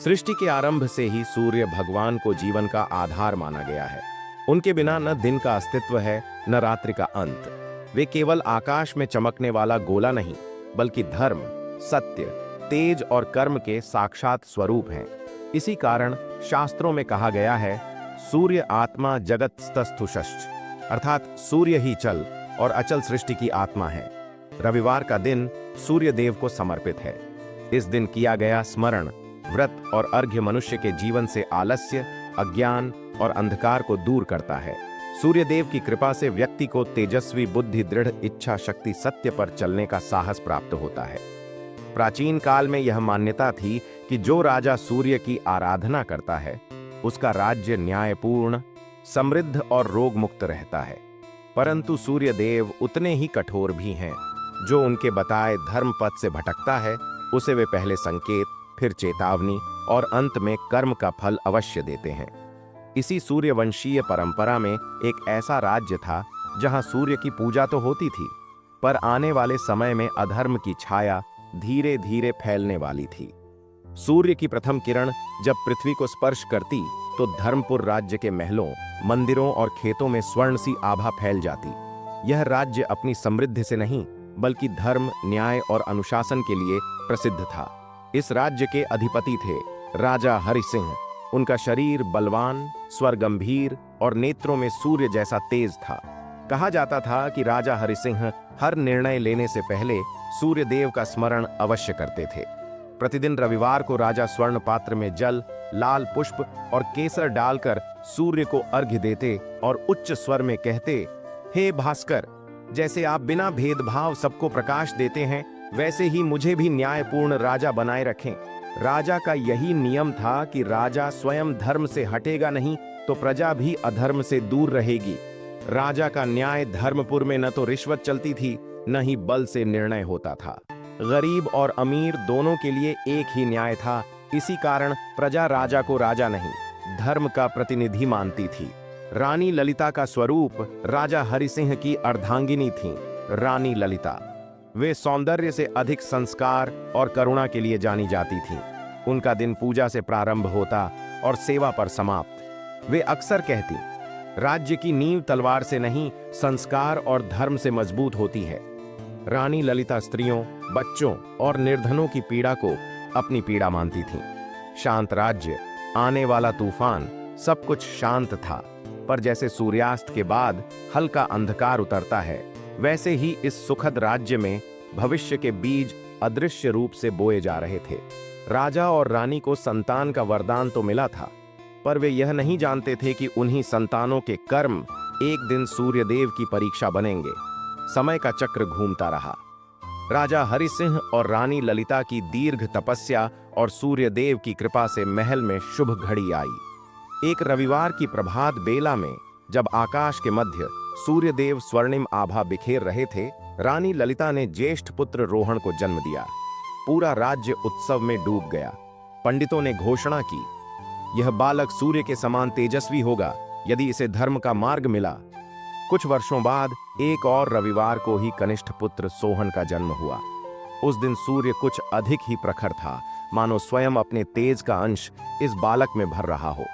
सृष्टि के आरंभ से ही सूर्य भगवान को जीवन का आधार माना गया है। उनके बिना न दिन का अस्तित्व है न रात्रि का अंत। वे केवल आकाश में चमकने वाला गोला नहीं, बल्कि धर्म, सत्य, तेज और कर्म के साक्षात स्वरूप हैं। इसी कारण शास्त्रों में कहा गया है, सूर्य आत्मा जगत स्तस्थुषश्च, अर्थात सूर्य ही चल और अचल सृष्टि की आत्मा है। रविवार का दिन सूर्य देव को समर्पित है। इस दिन किया गया स्मरण, व्रत और अर्घ्य मनुष्य के जीवन से आलस्य, अज्ञान और अंधकार को दूर करता है। सूर्य देव की कृपा से व्यक्ति को तेजस्वी बुद्धि, दृढ़ इच्छा शक्ति, सत्य पर चलने का साहस प्राप्त होता है। प्राचीन काल में यह मान्यता थी कि जो राजा सूर्य की आराधना करता है, उसका राज्य न्यायपूर्ण, समृद्ध और रोग मुक्त रहता है। परंतु सूर्य देव उतने ही कठोर भी हैं। जो उनके बताए धर्म पथ से भटकता है, उसे वे पहले संकेत, फिर चेतावनी और अंत में कर्म का फल अवश्य देते हैं। इसी सूर्यवंशीय परंपरा में एक ऐसा राज्य था जहां सूर्य की पूजा तो होती थी, पर आने वाले समय में अधर्म की छाया धीरे धीरे फैलने वाली थी। सूर्य की प्रथम किरण जब पृथ्वी को स्पर्श करती तो धर्मपुर राज्य के महलों, मंदिरों और खेतों में स्वर्ण सी आभा फैल जाती। यह राज्य अपनी समृद्धि से नहीं, बल्कि धर्म, न्याय और अनुशासन के लिए प्रसिद्ध था। इस राज्य के अधिपति थे राजा हरिसिंह। उनका शरीर बलवान, स्वर गंभीर और नेत्रों में सूर्य जैसा तेज था। कहा जाता था कि राजा हरिसिंह हर निर्णय लेने से पहले सूर्य देव का स्मरण अवश्य करते थे। प्रतिदिन रविवार को राजा स्वर्ण पात्र में जल, लाल पुष्प और केसर डालकर सूर्य को अर्घ्य देते और उच्च स्वर में कहते, हे भास्कर, जैसे आप बिना भेदभाव सबको प्रकाश देते हैं, वैसे ही मुझे भी न्यायपूर्ण राजा बनाए रखें। राजा का यही नियम था कि राजा स्वयं धर्म से हटेगा नहीं तो प्रजा भी अधर्म से दूर रहेगी। राजा का न्याय धर्मपुर में न तो रिश्वत चलती थी, न ही बल से निर्णय होता था। गरीब और अमीर दोनों के लिए एक ही न्याय था। इसी कारण प्रजा राजा को राजा नहीं, धर्म का प्रतिनिधि मानती थी। रानी ललिता का स्वरूप राजा हरिसिंह की अर्धांगिनी थीं। रानी ललिता, वे सौंदर्य से अधिक संस्कार और करुणा के लिए जानी जाती थीं। उनका दिन पूजा से प्रारंभ होता और सेवा पर समाप्त। वे अक्सर कहती, राज्य की नींव तलवार से नहीं, संस्कार और धर्म से मजबूत होती है। रानी ललिता स्त्रियों, बच्चों और निर्धनों की पीड़ा को अपनी पीड़ा मानती थीं। शांत राज्य, आने वाला तूफान, सब कुछ शांत था। पर जैसे सूर्यास्त के बाद हल्का अंधकार उतरता है, वैसे ही इस सुखद राज्य में भविष्य के बीज अदृश्य रूप से बोए जा रहे थे। राजा और रानी को संतान का वरदान तो मिला था, पर वे यह नहीं जानते थे कि उन्हीं संतानों के कर्म एक दिन सूर्यदेव की परीक्षा बनेंगे। समय का चक्र घूमता रहा। राजा हरिसिंह और रानी ललिता की दीर्घ तपस्या और सूर्यदेव की कृपा से महल में शुभ घड़ी आई। एक रविवार की प्रभात बेला में जब आकाश के मध्य सूर्यदेव स्वर्णिम आभा बिखेर रहे थे, रानी ललिता ने ज्येष्ठ पुत्र रोहण को जन्म दिया। पूरा राज्य उत्सव में डूब गया। पंडितों ने घोषणा की, यह बालक सूर्य के समान तेजस्वी होगा यदि इसे धर्म का मार्ग मिला। कुछ वर्षों बाद एक और रविवार को ही कनिष्ठ पुत्र सोहन का जन्म हुआ। उस दिन सूर्य कुछ अधिक ही प्रखर था, मानो स्वयं अपने तेज का अंश इस बालक में भर रहा हो।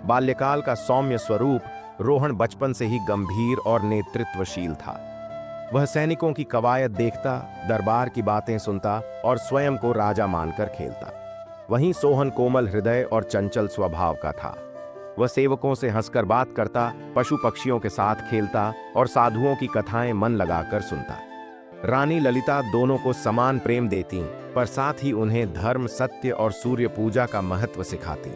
बाल्यकाल का सौम्य स्वरूप रोहण बचपन से ही गंभीर और नेतृत्वशील था। वह सैनिकों की कवायद देखता, दरबार की बातें सुनता और स्वयं को राजा मानकर खेलता। वहीं सोहन कोमल हृदय और चंचल स्वभाव का था। वह सेवकों से हंसकर बात करता, पशु पक्षियों के साथ खेलता और साधुओं की कथाएं मन लगाकर सुनता। रानी ललिता दोनों को समान प्रेम देती, पर साथ ही उन्हें धर्म, सत्य और सूर्य पूजा का महत्व सिखाती।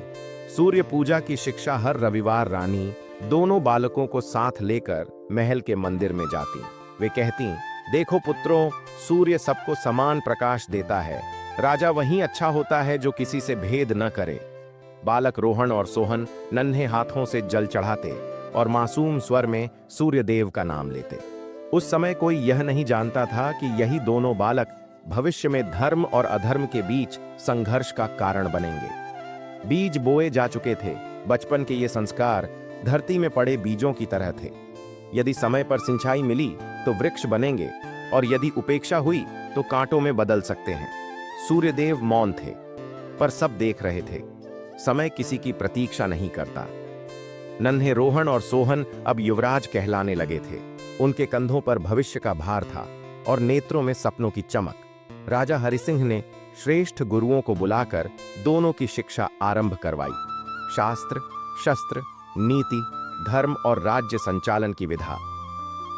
सूर्य पूजा की शिक्षा हर रविवार रानी दोनों बालकों को साथ लेकर महल के मंदिर में जाती। वे कहती, देखो पुत्रों, सूर्य सबको समान प्रकाश देता है। राजा वही अच्छा होता है जो किसी से भेद न करे। बालक रोहण और सोहन नन्हे हाथों से जल चढ़ाते और मासूम स्वर में सूर्यदेव का नाम लेते। उस समय कोई यह नहीं जानता था कि यही दोनों बालक भविष्य में धर्म और अधर्म के बीच संघर्ष का कारण बनेंगे। बीज बोए जा चुके थे। बचपन के ये संस्कार धरती में पड़े बीजों की तरह थे। यदि समय पर सिंचाई मिली तो वृक्ष बनेंगे और यदि उपेक्षा हुई तो कांटों में बदल सकते हैं। सूर्यदेव मौन थे। पर सब देख रहे थे। समय किसी की प्रतीक्षा नहीं करता। नन्हे रोहन और सोहन अब युवराज कहलाने लगे थे। उनके कंधों पर भविष्य का भार था और नेत्रों में सपनों की चमक। राजा हरिसिंह ने श्रेष्ठ गुरुओं को बुलाकर दोनों की शिक्षा आरंभ करवाई। शास्त्र, शस्त्र, नीति, धर्म और राज्य संचालन की विधा।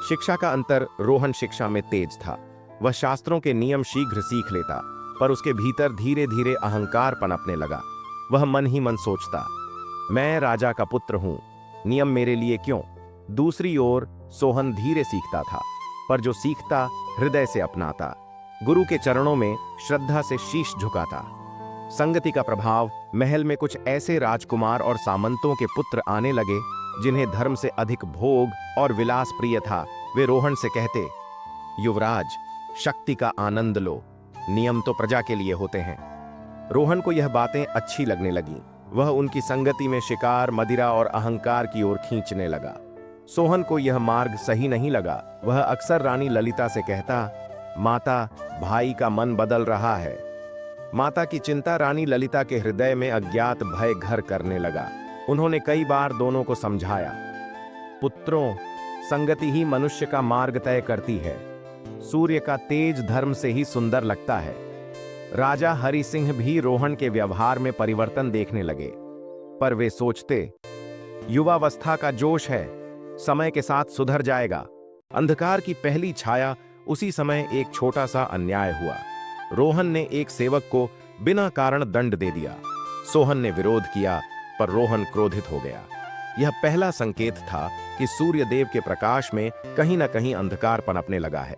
शिक्षा का अंतर। रोहन शिक्षा में तेज था। वह शास्त्रों के नियम शीघ्र सीख लेता, पर उसके भीतर धीरे धीरे अहंकार पनपने लगा। वह मन ही मन सोचता, मैं राजा का पुत्र हूं, नियम मेरे लिए क्यों। दूसरी ओर सोहन धीरे सीखता था, पर जो सीखता हृदय से अपनाता। गुरु के चरणों में श्रद्धा से शीश झुकाता। संगति का प्रभाव। महल में कुछ ऐसे राजकुमार और सामंतों के पुत्र आने लगे जिन्हें धर्म से अधिक भोग और विलास प्रिय था। वे रोहन से कहते, युवराज, शक्ति का आनंद लो, नियम तो प्रजा के लिए होते हैं। रोहन को यह बातें अच्छी लगने लगीं। वह उनकी संगति में शिकार, मदिरा और अहंकार की ओर खींचने लगा। सोहन को यह मार्ग सही नहीं लगा। वह अक्सर रानी ललिता से कहता, माता, भाई का मन बदल रहा है। माता की चिंता रानी ललिता के हृदय में अज्ञात भय घर करने लगा। उन्होंने कई बार दोनों को समझाया, पुत्रों, संगति ही मनुष्य का मार्ग तय करती है। सूर्य का तेज धर्म से ही सुंदर लगता है। राजा हरि सिंह भी रोहन के व्यवहार में परिवर्तन देखने लगे, पर वे सोचते, युवावस्था का जोश है, समय के साथ सुधर जाएगा। अंधकार की पहली छाया। उसी समय एक छोटा सा अन्याय हुआ। रोहन ने एक सेवक को बिना कारण दंड दे दिया। सोहन ने विरोध किया, पर रोहन क्रोधित हो गया। यह पहला संकेत था कि सूर्यदेव के प्रकाश में कहीं न कहीं अंधकार पनपने लगा है।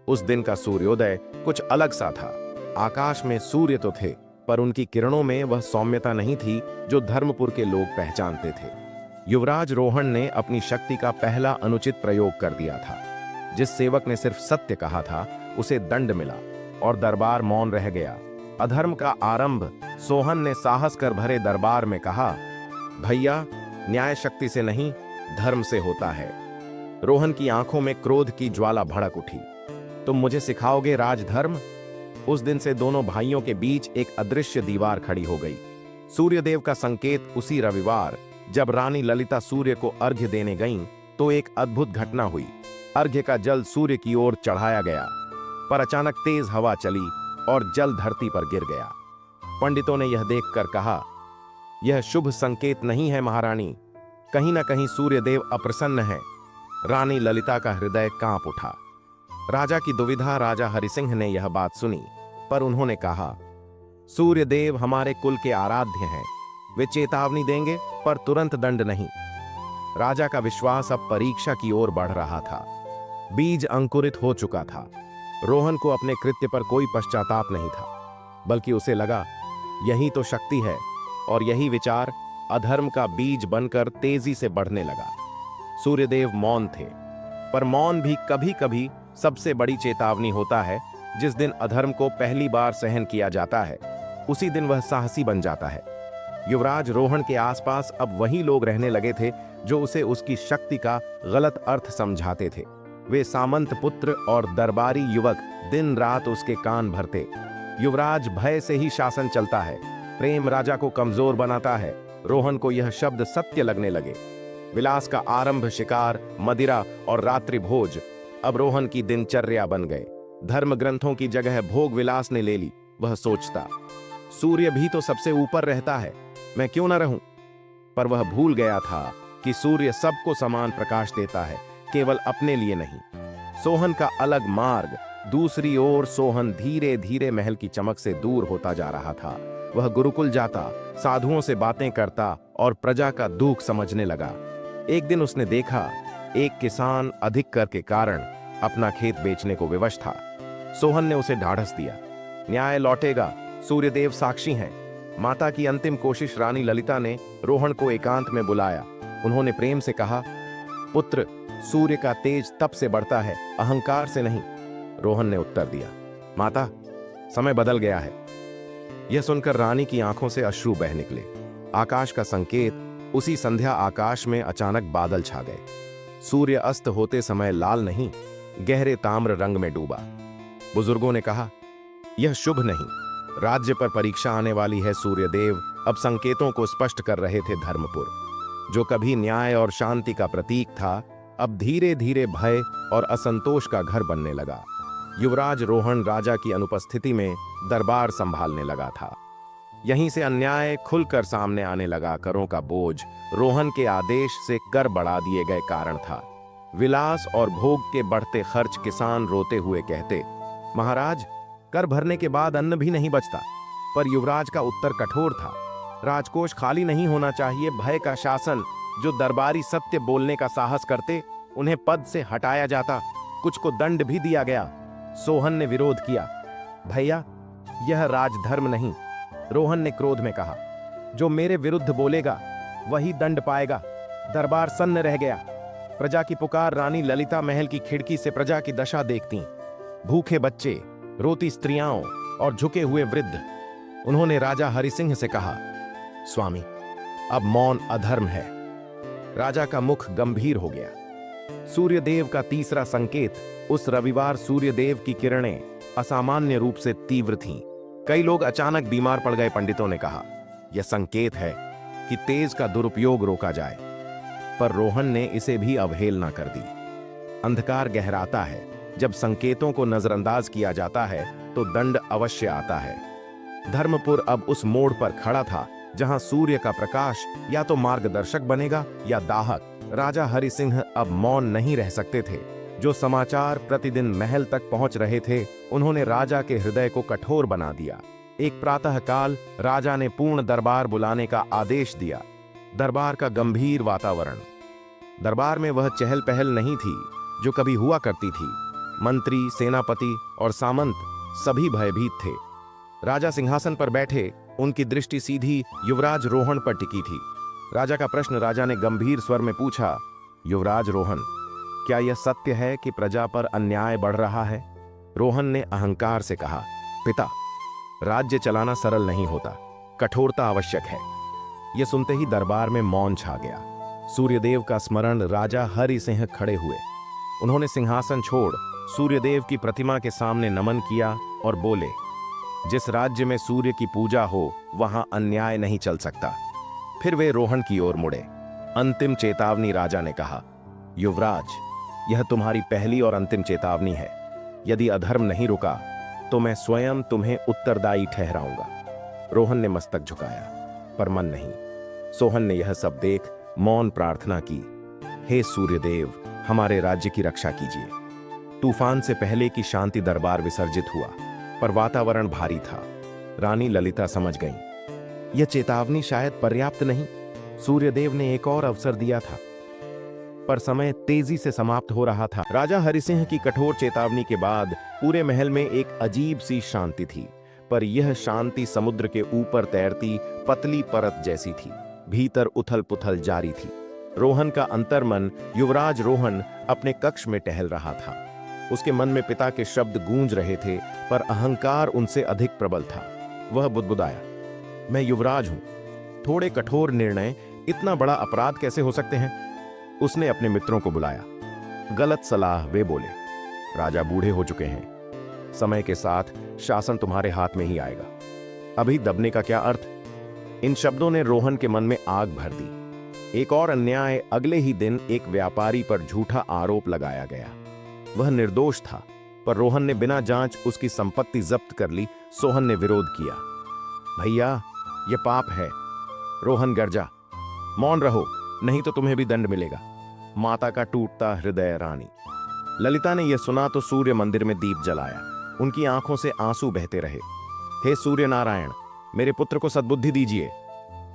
उस दिन का सूर्योदय कुछ अलग सा था। आकाश में सूर्य तो थे, पर उनकी किरणों में वह सौम्यता नहीं थी जो धर्मपुर के लोग पहचानते थे। युवराज रोहन ने अपनी शक्ति का पहला अनुचित प्रयोग कर दिया था। जिस सेवक ने सिर्फ सत्य कहा था, उसे दंड मिला और दरबार मौन रह गया। अधर्म का आरंभ। सोहन ने साहस कर भरे दरबार में कहा, भैया, न्याय शक्ति से नहीं, धर्म से होता है। रोहन की आंखों में क्रोध की ज्वाला भड़क उठी। तुम मुझे सिखाओगे राजधर्म? उस दिन से दोनों भाइयों के बीच एक अदृश्य दीवार खड़ी हो गई। सूर्यदेव का संकेत। उसी रविवार जब रानी ललिता सूर्य को अर्घ्य देने गईं, तो एक अद्भुत घटना हुई। अर्घ्य का जल सूर्य की ओर चढ़ाया गया, पर अचानक तेज हवा चली और जल धरती पर गिर गया। पंडितों ने यह देखकर कहा, यह शुभ संकेत नहीं है महारानी, कहीं ना कहीं सूर्यदेव अप्रसन्न है। रानी ललिता का हृदय कांप उठा। राजा की दुविधा। राजा हरिसिंह ने यह बात सुनी, पर उन्होंने कहा, सूर्यदेव हमारे कुल के आराध्य हैं, वे चेतावनी देंगे पर तुरंत दंड नहीं। राजा का विश्वास अब परीक्षा की ओर बढ़ रहा था। बीज अंकुरित हो चुका था। रोहन को अपने कृत्य पर कोई पश्चाताप नहीं था, बल्कि उसे लगा, यही तो शक्ति है। और यही विचार अधर्म का बीज बनकर तेजी से बढ़ने लगा। सूर्यदेव मौन थे, पर मौन भी कभी कभी सबसे बड़ी चेतावनी होता है। जिस दिन अधर्म को पहली बार सहन किया जाता है, उसी दिन वह साहसी बन जाता है। युवराज रोहन के आसपास अब वही लोग रहने लगे थे जो उसे उसकी शक्ति का गलत अर्थ समझाते थे। वे सामंत पुत्र और दरबारी युवक दिन रात उसके कान भरते। युवराज, भय से ही शासन चलता है, प्रेम राजा को कमजोर बनाता है। रोहन को यह शब्द सत्य लगने लगे। विलास का आरंभ, शिकार, मदिरा और रात्रि भोज अब रोहन की दिनचर्या बन गए। धर्म ग्रंथों की जगह भोग विलास ने ले ली। वह सोचता, सूर्य भी तो सबसे ऊपर रहता है, मैं क्यों न रहूं? पर वह भूल गया था कि सूर्य सबको समान प्रकाश देता है, केवल अपने लिए नहीं। सोहन का अलग मार्ग। दूसरी ओर सोहन धीरे धीरे महल की चमक से दूर होता जा रहा था। वह गुरुकुल जाता, साधुओं से बातें करता और प्रजा का दुख समझने लगा। एक दिन उसने देखा, एक किसान अधिक कर के कारण अपना खेत बेचने को विवश था। सोहन ने उसे ढाढ़स दिया, न्याय लौटेगा, सूर्यदेव साक्षी हैं। माता की अंतिम कोशिश। रानी ललिता ने रोहन को एकांत में बुलाया। उन्होंने प्रेम से कहा, पुत्र, सूर्य का तेज तप से बढ़ता है, अहंकार से नहीं। रोहन ने उत्तर दिया, माता, समय बदल गया है। यह सुनकर रानी की आंखों से अश्रु बह निकले। आकाश का संकेत। उसी संध्या आकाश में अचानक बादल छा गए। सूर्य अस्त होते समय लाल नहीं, गहरे ताम्र रंग में डूबा। बुजुर्गों ने कहा, यह शुभ नहीं, राज्य पर परीक्षा आने वाली है। सूर्यदेव अब संकेतों को स्पष्ट कर रहे थे। धर्मपुर, जो कभी न्याय और शांति का प्रतीक था, अब धीरे धीरे भय और असंतोष का घर बनने लगा। युवराज रोहन राजा की अनुपस्थिति में दरबार संभालने लगा था। यहीं से अन्याय खुलकर सामने आने लगा। करों का बोझ रोहन के आदेश से कर बढ़ा दिए गए कारण था। विलास और भोग के बढ़ते खर्च किसान रोते हुए कहते, महाराज, कर भरने के बाद अन्न भी नहीं बचता। पर युवराज का उत्तर कठोर था, राजकोष खाली नहीं होना चाहिए। भय का शासन, जो दरबारी सत्य बोलने का साहस करते, उन्हें पद से हटाया जाता। कुछ को दंड भी दिया गया। सोहन ने विरोध किया, भैया, यह राजधर्म नहीं। रोहन ने क्रोध में कहा, जो मेरे विरुद्ध बोलेगा वही दंड पाएगा। दरबार सन्न रह गया। प्रजा की पुकार। रानी ललिता महल की खिड़की से प्रजा की दशा देखती। भूखे बच्चे, रोती स्त्रियां और झुके हुए वृद्ध। उन्होंने राजा हरिसिंह से कहा, स्वामी, अब मौन अधर्म है। राजा का मुख गंभीर हो गया। सूर्यदेव का तीसरा संकेत। उस रविवार सूर्यदेव की किरणें असामान्य रूप से तीव्र थीं। कई लोग अचानक बीमार पड़ गए। पंडितों ने कहा, यह संकेत है कि तेज का दुरुपयोग रोका जाए। पर रोहन ने इसे भी अवहेलना कर दी। अंधकार गहराता है। जब संकेतों को नजरअंदाज किया जाता है तो दंड अवश्य आता है। धर्मपुर अब उस मोड़ पर खड़ा था जहां सूर्य का प्रकाश या तो मार्गदर्शक बनेगा या दाहक। राजा हरिसिंह अब मौन नहीं रह सकते थे। जो समाचार प्रतिदिन महल तक पहुंच रहे थे, उन्होंने राजा के हृदय को कठोर बना दिया। एक प्रातःकाल राजा ने पूर्ण दरबार बुलाने का आदेश दिया। दरबार का गंभीर वातावरण। दरबार में वह चहल पहल नहीं थी जो कभी हुआ करती थी। मंत्री, सेनापति और सामंत सभी भयभीत थे। राजा सिंहासन पर बैठे, उनकी दृष्टि सीधी युवराज रोहन पर टिकी थी। राजा का प्रश्न राजा ने गंभीर स्वर में पूछा, युवराज रोहन, क्या यह सत्य है कि प्रजा पर अन्याय बढ़ रहा है? रोहन ने अहंकार से कहा, पिता, राज्य चलाना सरल नहीं होता, कठोरता आवश्यक है। यह सुनते ही दरबार में मौन छा गया। सूर्यदेव का स्मरण। राजा हरि सिंह खड़े हुए। उन्होंने सिंहासन छोड़ सूर्यदेव की प्रतिमा के सामने नमन किया और बोले, जिस राज्य में सूर्य की पूजा हो वहां अन्याय नहीं चल सकता। फिर वे रोहन की ओर मुड़े। अंतिम चेतावनी। राजा ने कहा, युवराज, यह तुम्हारी पहली और अंतिम चेतावनी है। यदि अधर्म नहीं रुका तो मैं स्वयं तुम्हें उत्तरदायी ठहराऊंगा। रोहन ने मस्तक झुकाया, पर मन नहीं। सोहन ने यह सब देख मौन प्रार्थना की, हे सूर्यदेव, हमारे राज्य की रक्षा कीजिए। तूफान से पहले की शांति दरबार विसर्जित हुआ, पर वातावरण भारी था। रानी ललिता समझ गईं, यह चेतावनी शायद पर्याप्त नहीं। सूर्यदेव ने एक और अवसर दिया था, पर समय तेजी से समाप्त हो रहा था। राजा हरिसिंह की कठोर चेतावनी के बाद पूरे महल में एक अजीब सी शांति थी, पर यह शांति समुद्र के ऊपर तैरती पतली परत जैसी थी। भीतर उथल पुथल जारी थी। रोहन का अंतर्मन, युवराज रोहन, अपने कक्ष में टहल रहा था। उसके मन में पिता के शब्द गूंज रहे थे, पर अहंकार उनसे अधिक प्रबल था। वह बुदबुदाया, मैं युवराज हूं। थोड़े कठोर निर्णय इतना बड़ा अपराध कैसे हो सकते हैं? उसने अपने मित्रों को बुलाया। गलत सलाह, वे बोले। राजा बूढ़े हो चुके हैं। समय के साथ शासन तुम्हारे हाथ में ही आएगा। अभी दबने का क्या अर्थ? इन शब्दों ने रोहन के मन में आग भर दी। एक और अन्याय। अगले ही दिन एक व्यापारी पर झूठा आरोप लगाया गया। वह निर्दोष था, पर रोहन ने बिना जांच उसकी संपत्ति जब्त कर ली। सोहन ने विरोध किया, भैया, यह पाप है। रोहन गरजा, मौन रहो, नहीं तो तुम्हें भी दंड मिलेगा। माता का टूटता हृदय। रानी ललिता ने यह सुना तो सूर्य मंदिर में दीप जलाया। उनकी आंखों से आंसू बहते रहे। हे सूर्य नारायण, मेरे पुत्र को सद्बुद्धि दीजिए।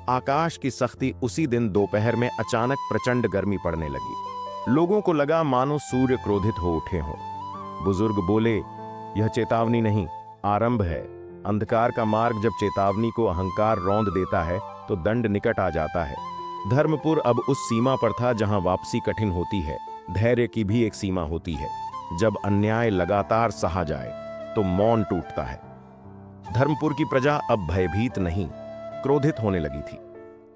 आकाश की सख्ती। उसी दिन दोपहर में अचानक प्रचंड गर्मी पड़ने लगी। लोगों को लगा मानो सूर्य क्रोधित हो उठे हों। बुजुर्ग बोले, यह चेतावनी नहीं, आरंभ है। अंधकार का मार्ग जब चेतावनी को अहंकार रौंद देता है तो दंड निकट आ जाता है। धर्मपुर अब उस सीमा पर था जहां वापसी कठिन होती है। धैर्य की भी एक सीमा होती है। जब अन्याय लगातार सहा जाए तो मौन टूटता है। धर्मपुर की प्रजा अब भयभीत नहीं, क्रोधित होने लगी थी।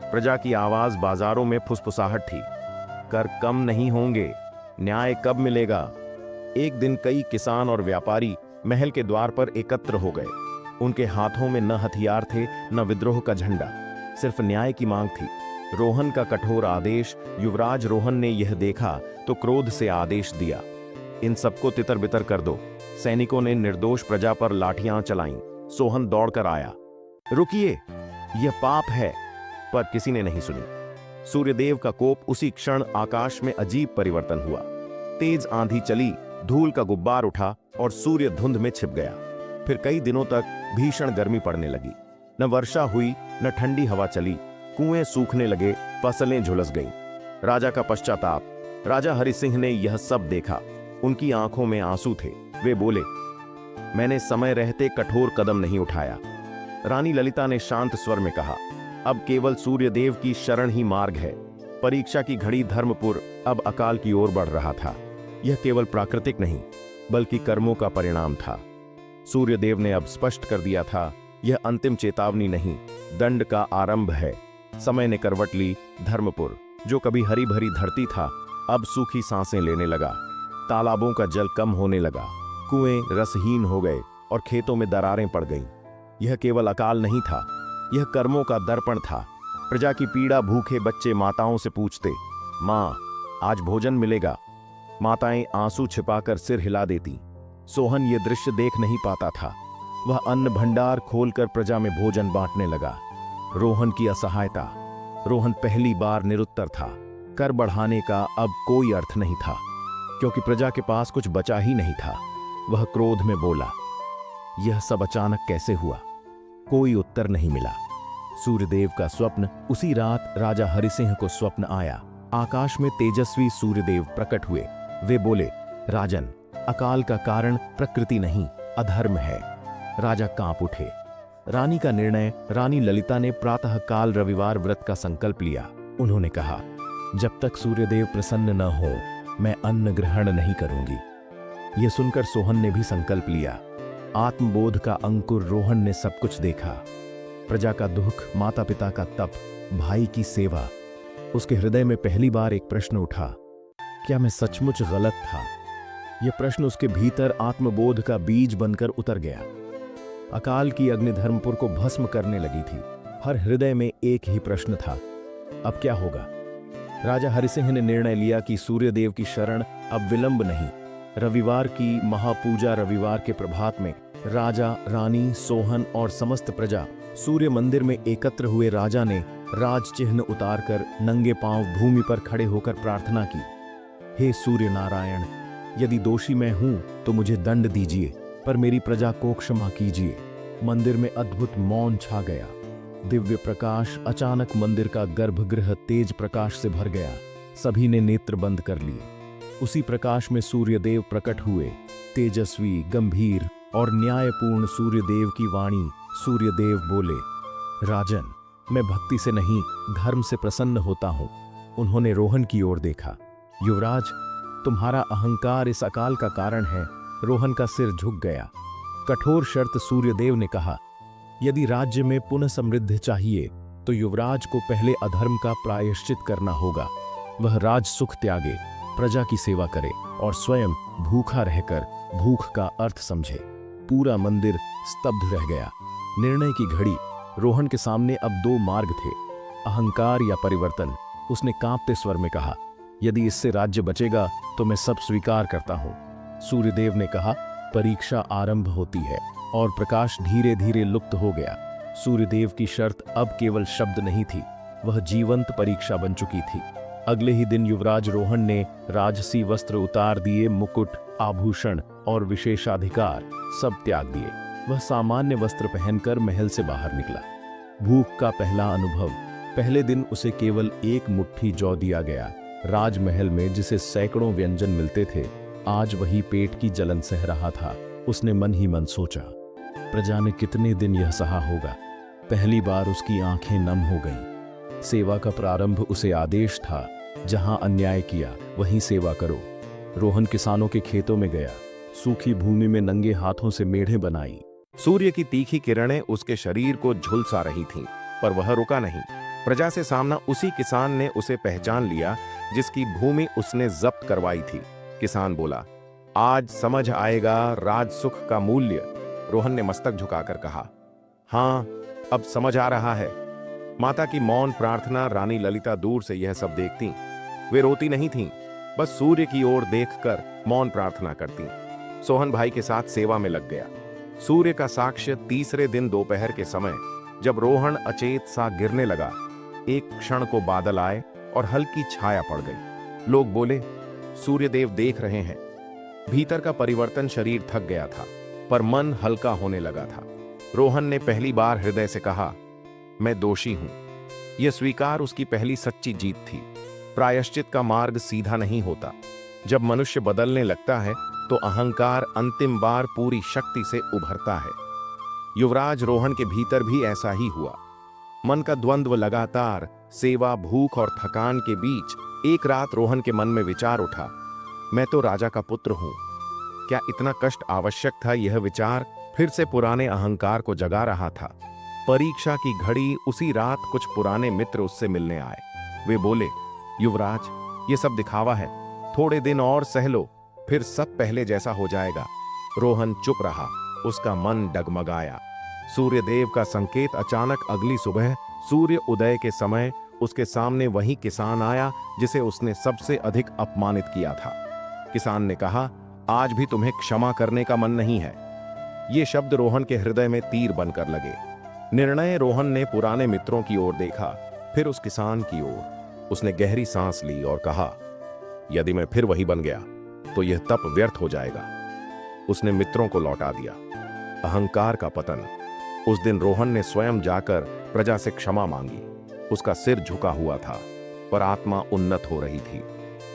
प्रजा की आवाज बाजारों में फुसफुसाहट थी, कर कम नहीं होंगे, न्याय कब मिलेगा? एक दिन कई किसान और व्यापारी महल के द्वार पर एकत्र हो गए। उनके हाथों में न हथियार थे न विद्रोह का झंडा, सिर्फ न्याय की मांग थी। रोहन का कठोर आदेश। युवराज रोहन ने यह देखा तो क्रोध से आदेश दिया, इन सबको तितर बितर कर दो। सैनिकों ने निर्दोष प्रजा पर लाठियां चलाईं। सोहन दौड़कर आया, रुकिए, यह पाप है। पर किसी ने नहीं सुनी। सूर्यदेव का कोप उसी क्षण आकाश में अजीब परिवर्तन हुआ। तेज आंधी चली, धूल का गुब्बार उठा और सूर्य धुंध में छिप गया। फिर कई दिनों तक भीषण गर्मी पड़ने लगी। न वर्षा हुई न ठंडी हवा चली। कुएं सूखने लगे, फसलें झुलस गईं। राजा का पश्चाताप। राजा हरिसिंह ने यह सब देखा। उनकी आंखों में आंसू थे। वे बोले, मैंने समय रहते कठोर कदम नहीं उठाया। रानी ललिता ने शांत स्वर में कहा, अब केवल सूर्यदेव की शरण ही मार्ग है। परीक्षा की घड़ी धर्मपुर अब अकाल की ओर बढ़ रहा था। यह केवल प्राकृतिक नहीं बल्कि कर्मों का परिणाम था। सूर्यदेव ने अब स्पष्ट कर दिया था, यह अंतिम चेतावनी नहीं, दंड का आरंभ है। समय ने करवट ली। धर्मपुर जो कभी हरी भरी धरती था अब सूखी सांसें लेने लगा। तालाबों का जल कम होने लगा, कुएं रसहीन हो गए और खेतों में दरारें पड़ गईं। यह केवल अकाल नहीं था, यह कर्मों का दर्पण था। प्रजा की पीड़ा भूखे बच्चे माताओं से पूछते, मां आज भोजन मिलेगा? माताएं आंसू छिपाकर सिर हिला देती। सोहन ये दृश्य देख नहीं पाता था। वह अन्न भंडार खोलकर प्रजा में भोजन बांटने लगा। रोहन की असहायता। रोहन पहली बार निरुत्तर था। कर बढ़ाने का अब कोई अर्थ नहीं था, क्योंकि प्रजा के पास कुछ बचा ही नहीं था। वह क्रोध में बोला, यह सब अचानक कैसे हुआ? कोई उत्तर नहीं मिला। सूर्यदेव का स्वप्न। उसी रात राजा हरिसिंह को स्वप्न आया। आकाश में तेजस्वी सूर्यदेव प्रकट हुए। वे बोले, राजन, अकाल का कारण प्रकृति नहीं अधर्म है। राजा कांप उठे। रानी का निर्णय। रानी ललिता ने प्रातःकाल रविवार व्रत का संकल्प लिया। उन्होंने कहा, जब तक सूर्यदेव प्रसन्न न हो मैं अन्न ग्रहण नहीं करूंगी। यह सुनकर सोहन ने भी संकल्प लिया। आत्मबोध का अंकुर। रोहन ने सब कुछ देखा, प्रजा का दुख, माता पिता का तप, भाई की सेवा। उसके हृदय में पहली बार एक प्रश्न उठा, क्या मैं सचमुच गलत था? यह प्रश्न उसके भीतर आत्मबोध का बीज बनकर उतर गया। अकाल की अग्नि धर्मपुर को भस्म करने लगी थी। हर हृदय में एक ही प्रश्न था, अब क्या होगा? राजा हरिसिंह ने निर्णय लिया कि सूर्यदेव की शरण अब विलंब नहीं। रविवार की महापूजा। रविवार के प्रभात में राजा, रानी, सोहन और समस्त प्रजा सूर्य मंदिर में एकत्र हुए। राजा ने राज चिन्ह उतारकर नंगे पांव भूमि पर खड़े होकर प्रार्थना की, हे सूर्य नारायण, यदि दोषी मैं हूं तो मुझे दंड दीजिए, पर मेरी प्रजा को क्षमा कीजिए। मंदिर में अद्भुत मौन छा गया। दिव्य प्रकाश। अचानक मंदिर का गर्भगृह तेज प्रकाश से भर गया। सभी ने नेत्र बंद कर लिए। उसी प्रकाश में सूर्यदेव प्रकट हुए। तेजस्वी, गंभीर और न्यायपूर्ण सूर्यदेव की वाणी। सूर्यदेव बोले, राजन, मैं भक्ति से नहीं धर्म से प्रसन्न होता हूं। उन्होंने रोहन की ओर देखा। युवराज, तुम्हारा अहंकार इस अकाल का कारण है। रोहन का सिर झुक गया। कठोर शर्त। सूर्यदेव ने कहा, यदि राज्य में पुनः समृद्धि चाहिए तो युवराज को पहले अधर्म का प्रायश्चित करना होगा। वह राज सुख त्यागे, प्रजा की सेवा करे और स्वयं भूखा रहकर भूख का अर्थ समझे। पूरा मंदिर स्तब्ध रह गया। निर्णय की घड़ी। रोहन के सामने अब दो मार्ग थे, अहंकार या परिवर्तन। उसने कांपते स्वर में कहा, यदि इससे राज्य बचेगा तो मैं सब स्वीकार करता हूं। सूर्यदेव ने कहा, परीक्षा आरंभ होती है। और प्रकाश धीरे धीरे लुप्त हो गया। सूर्यदेव की शर्त अब केवल शब्द नहीं थी, वह जीवंत परीक्षा बन चुकी थी। अगले ही दिन युवराज रोहन ने राजसी वस्त्र उतार दिए। मुकुट, आभूषण और विशेषाधिकार सब त्याग दिए। वह सामान्य वस्त्र पहनकर महल से बाहर निकला। भूख का पहला अनुभव। पहले दिन उसे केवल एक मुट्ठी जौ दिया गया। राजमहल में जिसे सैकड़ों व्यंजन मिलते थे, आज वही पेट की जलन सह रहा था। उसने मन ही मन सोचा, प्रजा ने कितने दिन यह सहा होगा। पहली बार उसकी आंखें नम हो गईं। सेवा का प्रारंभ उसे आदेश था, जहां अन्याय किया वहीं सेवा करो। रोहन किसानों के खेतों में गया। सूखी भूमि में नंगे हाथों से मेढ़े बनाई। सूर्य की तीखी किरणें उसके शरीर को झुलसा रही थीं, पर वह रुका नहीं। प्रजा से सामना उसी किसान ने उसे पहचान लिया जिसकी भूमि उसने जब्त करवाई थी। किसान बोला, आज समझ आएगा राज सुख का मूल्य। रोहन ने मस्तक झुकाकर कहा, हाँ, अब समझ आ रहा है। माता की मौन प्रार्थना। रानी ललिता दूर से यह सब देखती। वे रोती नहीं थीं, बस सूर्य की ओर देखकर मौन प्रार्थना करती। सोहन भाई के साथ सेवा में लग गया। सूर्य का साक्ष्य तीसरे दिन दोपहर के समय जब रोहन अचेत सा गिरने लगा, एक क्षण को बादल आए और हल्की छाया पड़ गई। लोग बोले, सूर्यदेव देख रहे हैं। भीतर का परिवर्तन। शरीर थक गया था पर मन हल्का होने लगा था। रोहन ने पहली बार हृदय से कहा, मैं दोषी हूं। यह स्वीकार उसकी पहली सच्ची जीत थी। प्रायश्चित का मार्ग सीधा नहीं होता। जब मनुष्य बदलने लगता है तो अहंकार अंतिम बार पूरी शक्ति से उभरता है। युवराज रोहन के भीतर भी ऐसा ही हुआ। मन का द्वंद्व लगातार, सेवा, भूख और थकान के बीच एक रात रोहन के मन में विचार उठा, मैं तो राजा का पुत्र हूं। क्या इतना कष्ट आवश्यक था? यह विचार फिर से पुराने अहंकार को जगा रहा था। परीक्षा की घड़ी उसी रात कुछ पुराने मित्र उससे मिलने आए। वे बोले, युवराज, ये सब दिखावा है, थोड़े दिन और सह लो, फिर सब पहले जैसा हो जाएगा। रोहन चुप रहा, उसका मन डगमगाया। सूर्यदेव का संकेत। अचानक अगली सुबह सूर्य उदय के समय उसके सामने वही किसान आया जिसे उसने सबसे अधिक अपमानित किया था। किसान ने कहा, आज भी तुम्हें क्षमा करने का मन नहीं है। ये शब्द रोहन के हृदय में तीर बनकर लगे। निर्णय। रोहन ने पुराने मित्रों की ओर देखा, फिर उस किसान की ओर। उसने गहरी सांस ली और कहा, यदि मैं फिर वही बन गया तो यह तप व्यर्थ हो जाएगा। उसने मित्रों को लौटा दिया। अहंकार का पतन। उस दिन रोहन ने स्वयं जाकर प्रजा से क्षमा मांगी। उसका सिर झुका हुआ था पर आत्मा उन्नत हो रही थी।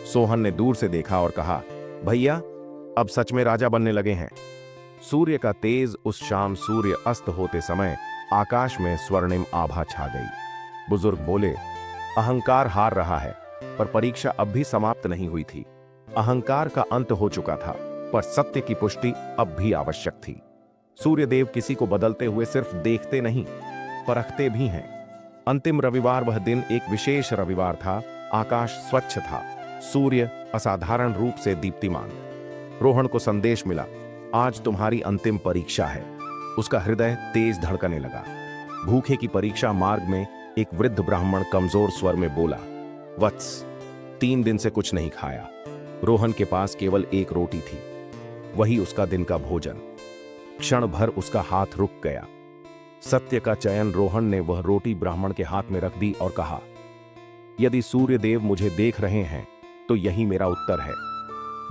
सोहन ने दूर से देखा और कहा, भैया, अब सच में राजा बनने लगे हैं। सूर्य का तेज। उस शाम सूर्य अस्त होते समय आकाश में स्वर्णिम आभा छा गई। बुजुर्ग बोले, अहंकार हार रहा है, पर परीक्षा अब भी समाप्त नहीं हुई थी। अहंकार का अंत हो चुका था, पर सत्य की पुष्टि अब भी आवश्यक थी। सूर्यदेव किसी को बदलते हुए सिर्फ देखते नहीं, परखते भी हैं। अंतिम रविवार। वह दिन एक विशेष रविवार था। आकाश स्वच्छ था, सूर्य असाधारण रूप से दीप्तिमान। रोहन को संदेश मिला, आज तुम्हारी अंतिम परीक्षा है। उसका हृदय तेज धड़कने लगा। भूखे की परीक्षा। मार्ग में एक वृद्ध ब्राह्मण कमजोर स्वर में बोला, वत्स, 3 दिन से कुछ नहीं खाया। रोहन के पास केवल एक रोटी थी, वही उसका दिन का भोजन। क्षण भर उसका हाथ रुक गया। सत्य का चयन। रोहन ने वह रोटी ब्राह्मण के हाथ में रख दी और कहा, यदि सूर्यदेव मुझे देख रहे हैं तो यही मेरा उत्तर है।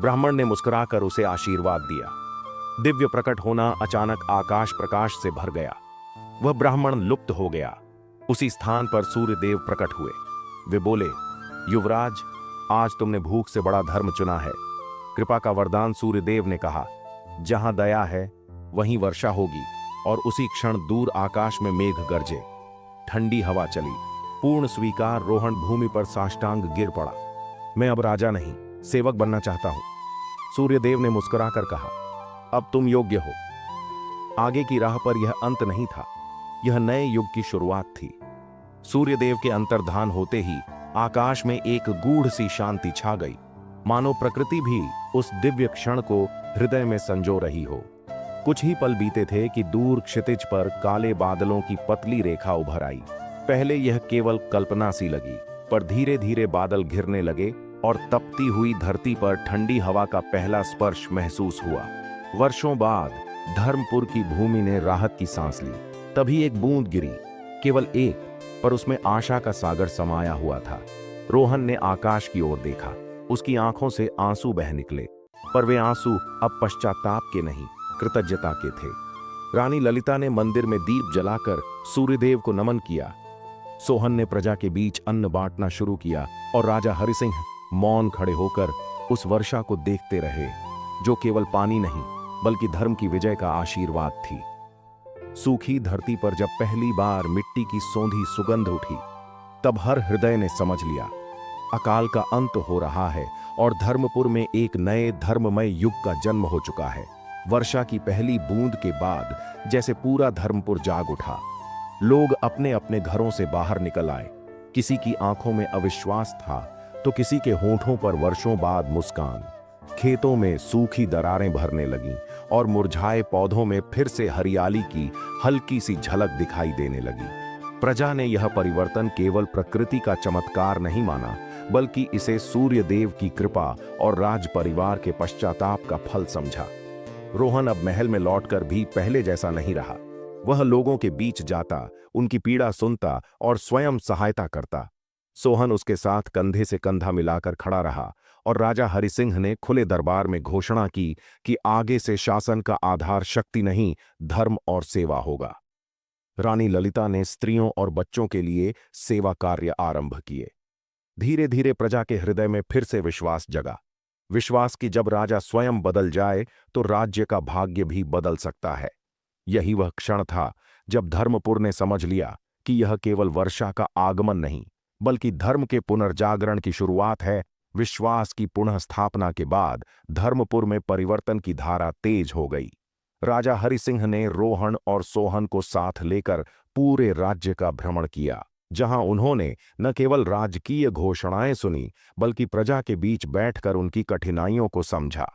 ब्राह्मण ने मुस्कुराकर उसे आशीर्वाद दिया। दिव्य प्रकट होना। अचानक आकाश प्रकाश से भर गया। वह ब्राह्मण लुप्त हो गया। उसी स्थान पर सूर्यदेव प्रकट हुए। वे बोले, युवराज, आज तुमने भूख से बड़ा धर्म चुना है। कृपा का वरदान। सूर्यदेव ने कहा, जहां दया है वहीं वर्षा होगी। और उसी क्षण दूर आकाश में मेघ गरजे, ठंडी हवा चली। पूर्ण स्वीकार। रोहन भूमि पर साष्टांग गिर पड़ा। मैं अब राजा नहीं, सेवक बनना चाहता हूं। सूर्यदेव ने मुस्कुराकर कहा, अब तुम योग्य हो। आगे की राह पर यह अंत नहीं था, यह नए युग की शुरुआत थी। सूर्यदेव के अंतर्धान होते ही आकाश में एक गूढ़ सी शांति छा गई, मानो प्रकृति भी उस दिव्य क्षण को हृदय में संजो रही हो। कुछ ही पल बीते थे कि दूर क्षितिज पर काले बादलों की पतली रेखा उभर आई। पहले यह केवल कल्पना सी लगी, पर धीरे धीरे बादल घिरने लगे और तपती हुई धरती पर ठंडी हवा का पहला स्पर्श महसूस हुआ। वर्षों बाद धर्मपुर की भूमि ने राहत की सांस ली। तभी एक बूंद गिरी, केवल एक, पर उसमें आशा का सागर समाया हुआ था। रोहन ने आकाश की ओर देखा। उसकी आंखों से आंसू बह निकले, पर वे आंसू अब पश्चाताप के नहीं, कृतज्ञता के थे। रानी ललिता ने मंदिर में दीप जलाकर सूर्यदेव को नमन किया। सोहन ने प्रजा के बीच अन्न बांटना शुरू किया और राजा हरिसिंह मौन खड़े होकर उस वर्षा को देखते रहे, जो केवल पानी नहीं बल्कि धर्म की विजय का आशीर्वाद थी। सूखी धरती पर जब पहली बार मिट्टी की सौंधी सुगंध उठी, तब हर हृदय ने समझ लिया, अकाल का अंत हो रहा है और धर्मपुर में एक नए धर्ममय युग का जन्म हो चुका है। वर्षा की पहली बूंद के बाद जैसे पूरा धर्मपुर जाग उठा। लोग अपने अपने घरों से बाहर निकल आए। किसी की आंखों में अविश्वास था तो किसी के होठों पर वर्षों बाद मुस्कान। खेतों में सूखी दरारें भरने लगीं और मुरझाए पौधों में फिर से हरियाली की हल्की सी झलक दिखाई देने लगी। प्रजा ने यह परिवर्तन केवल प्रकृति का चमत्कार नहीं माना, बल्कि इसे सूर्य देव की कृपा और राज परिवार के पश्चाताप का फल समझा। रोहन अब महल में लौटकर भी पहले जैसा नहीं रहा। वह लोगों के बीच जाता, उनकी पीड़ा सुनता और स्वयं सहायता करता। सोहन उसके साथ कंधे से कंधा मिलाकर खड़ा रहा और राजा हरिसिंह ने खुले दरबार में घोषणा की कि आगे से शासन का आधार शक्ति नहीं, धर्म और सेवा होगा। रानी ललिता ने स्त्रियों और बच्चों के लिए सेवा कार्य आरंभ किए। धीरे धीरे प्रजा के हृदय में फिर से विश्वास जगा। विश्वास कि जब राजा स्वयं बदल जाए तो राज्य का भाग्य भी बदल सकता है। यही वह क्षण था जब धर्मपुर ने समझ लिया कि यह केवल वर्षा का आगमन नहीं, बल्कि धर्म के पुनर्जागरण की शुरुआत है। विश्वास की पुनः स्थापना के बाद धर्मपुर में परिवर्तन की धारा तेज हो गई। राजा हरिसिंह ने रोहन और सोहन को साथ लेकर पूरे राज्य का भ्रमण किया, जहां उन्होंने न केवल राजकीय घोषणाएं सुनी, बल्कि प्रजा के बीच बैठकर उनकी कठिनाइयों को समझा।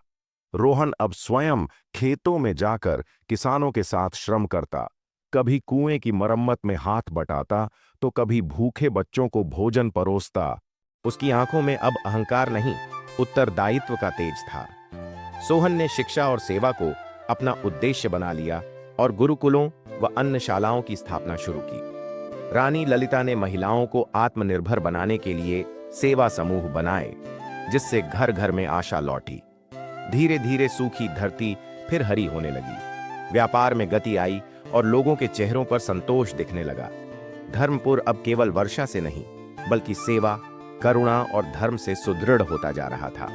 रोहन अब स्वयं खेतों में जाकर किसानों के साथ श्रम करता, कभी कुएं की मरम्मत में हाथ बटाता तो कभी भूखे बच्चों को भोजन परोसता। उसकी आंखों में अब अहंकार नहीं, उत्तरदायित्व का तेज था। सोहन ने शिक्षा और सेवा को अपना उद्देश्य बना लिया और गुरुकुलों व अन्नशालाओं की स्थापना शुरू की। रानी ललिता ने महिलाओं को आत्मनिर्भर बनाने के लिए सेवा समूह बनाए, जिससे घर घर में आशा लौटी। धीरे धीरे सूखी धरती फिर हरी होने लगी, व्यापार में गति आई और लोगों के चेहरों पर संतोष दिखने लगा। धर्मपुर अब केवल वर्षा से नहीं, बल्कि सेवा, करुणा और धर्म से सुदृढ़ होता जा रहा था।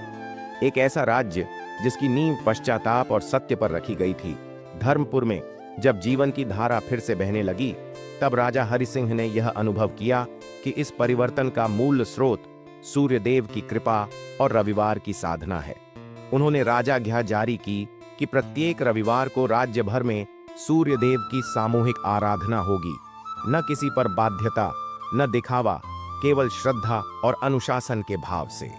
एक ऐसा राज्य जिसकी नींव पश्चाताप और सत्य पर रखी गई थी। धर्मपुर में जब जीवन की धारा फिर से बहने लगी, तब राजा हरिसिंह ने यह अनुभव किया कि इस परिवर्तन का मूल स्रोत सूर्यदेव की कृपा और रविवार की साधना है। उन्होंने राजाज्ञा जारी की कि प्रत्येक रविवार को राज्य भर में सूर्यदेव की सामूहिक आराधना होगी। न किसी पर बाध्यता, न दिखावा, केवल श्रद्धा और अनुशासन के भाव से।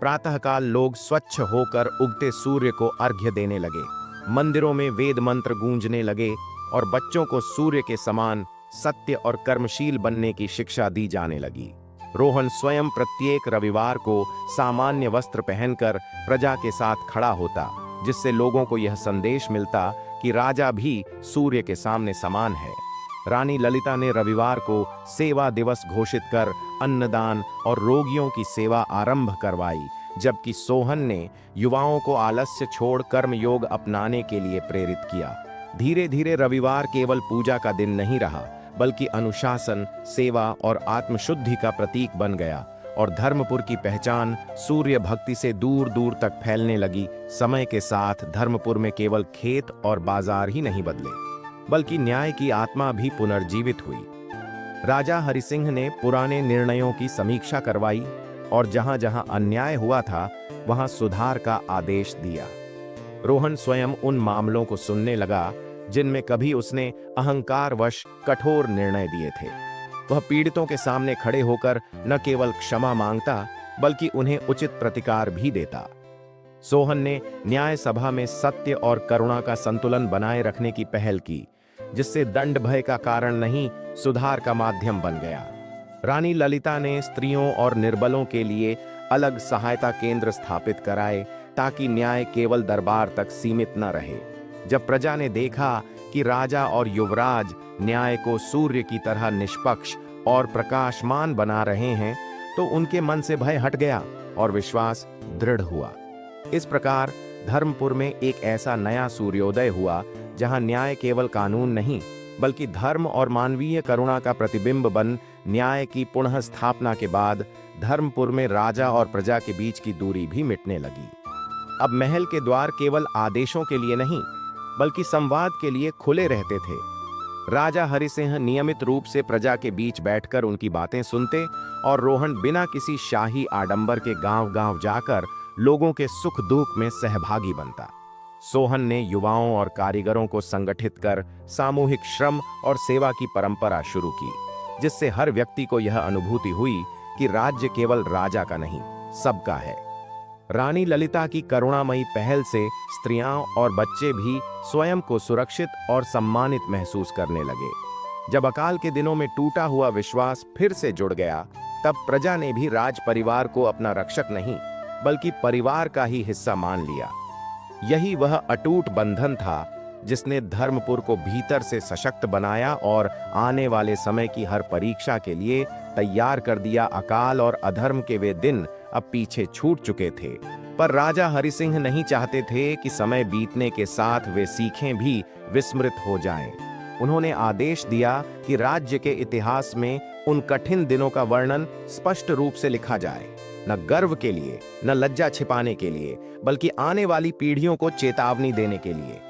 प्रातःकाल लोग स्वच्छ होकर उगते सूर्य को अर्घ्य देने लगे, मंदिरों में वेद मंत्र गूंजने लगे और बच्चों को सूर्य के समान सत्य और कर्मशील बनने की शिक्षा दी जाने लगी। रोहन स्वयं प्रत्येक रविवार को सामान्य वस्त्र पहनकर प्रजा के साथ खड़ा होता, जिससे लोगों को यह संदेश मिलता कि राजा भी सूर्य के सामने समान है। रानी ललिता ने रविवार को सेवा दिवस घोषित कर अन्नदान और रोगियों की सेवा आरंभ करवाई, जबकि सोहन ने युवाओं को आलस्य छोड़ कर्मयोग अपनाने के लिए प्रेरित किया। धीरे धीरे रविवार केवल पूजा का दिन नहीं रहा, बल्कि अनुशासन, सेवा और आत्मशुद्धि का प्रतीक बन गया और धर्मपुर की पहचान सूर्य भक्ति से दूर दूर तक फैलने लगी। समय के साथ धर्मपुर में केवल खेत और बाजार ही नहीं बदले, बल्कि न्याय की आत्मा भी पुनर्जीवित हुई। राजा हरिसिंह ने पुराने निर्णयों की समीक्षा करवाई और जहां जहां अन्याय हुआ था, वहां सुधार का आदेश दिया। रोहन स्वयं उन मामलों को सुनने लगा जिनमें कभी उसने अहंकारवश कठोर निर्णय दिए थे। वह पीड़ितों के सामने खड़े होकर न केवल क्षमा मांगता, बल्कि उन्हें उचित प्रतिकार भी देता। सोहन ने न्याय सभा में सत्य और करुणा का संतुलन बनाए रखने की पहल की, जिससे दंड भय का कारण नहीं, सुधार का माध्यम बन गया। रानी ललिता ने स्त्रियों और निर्बलों के लिए अलग सहायता केंद्र स्थापित कराए, ताकि न्याय केवल दरबार तक सीमित न रहे। जब प्रजा ने देखा कि राजा और युवराज न्याय को सूर्य की तरह निष्पक्ष और प्रकाशमान बना रहे हैं, तो उनके मन से भय हट गया और विश्वास दृढ़ हुआ। इस प्रकार धर्मपुर में एक ऐसा नया सूर्योदय हुआ, जहां न्याय केवल कानून नहीं, बल्कि धर्म और मानवीय करुणा का प्रतिबिंब बन न्याय की पुनः स्थापना के बाद धर्मपुर में राजा और प्रजा के बीच की दूरी भी मिटने लगी। अब महल के द्वार केवल आदेशों के लिए नहीं, बल्कि संवाद के लिए खुले रहते थे। राजा हरिसिंह नियमित रूप से प्रजा के बीच बैठकर उनकी बातें सुनते और रोहन बिना किसी शाही आडंबर के गांव-गांव जाकर लोगों के सुख दुख में सहभागी बनता। सोहन ने युवाओं और कारीगरों को संगठित कर सामूहिक श्रम और सेवा की परंपरा शुरू की, जिससे हर व्यक्ति को यह अनुभूति हुई कि राज्य केवल राजा का नहीं, सबका है। रानी ललिता की करुणामयी पहल से स्त्रियां और बच्चे भी स्वयं को सुरक्षित और सम्मानित महसूस करने लगे। जब अकाल के दिनों में टूटा हुआ विश्वास फिर से जुड़ गया, तब प्रजा ने भी राज परिवार को अपना रक्षक नहीं बल्कि परिवार का ही हिस्सा मान लिया। यही वह अटूट बंधन था जिसने धर्मपुर को भीतर से सशक्त बनाया और आने वाले समय की हर परीक्षा के लिए तैयार कर दिया। अकाल और अधर्म के वे दिन अब पीछे छूट चुके थे, पर राजा हरिसिंह नहीं चाहते थे कि समय बीतने के साथ वे सीखें भी विस्मृत हो जाएं। उन्होंने आदेश दिया कि राज्य के इतिहास में उन कठिन दिनों का वर्णन स्पष्ट रूप से लिखा जाए, न गर्व के लिए न लज्जा छिपाने के लिए, बल्कि आने वाली पीढ़ियों को चेतावनी देने के लिए।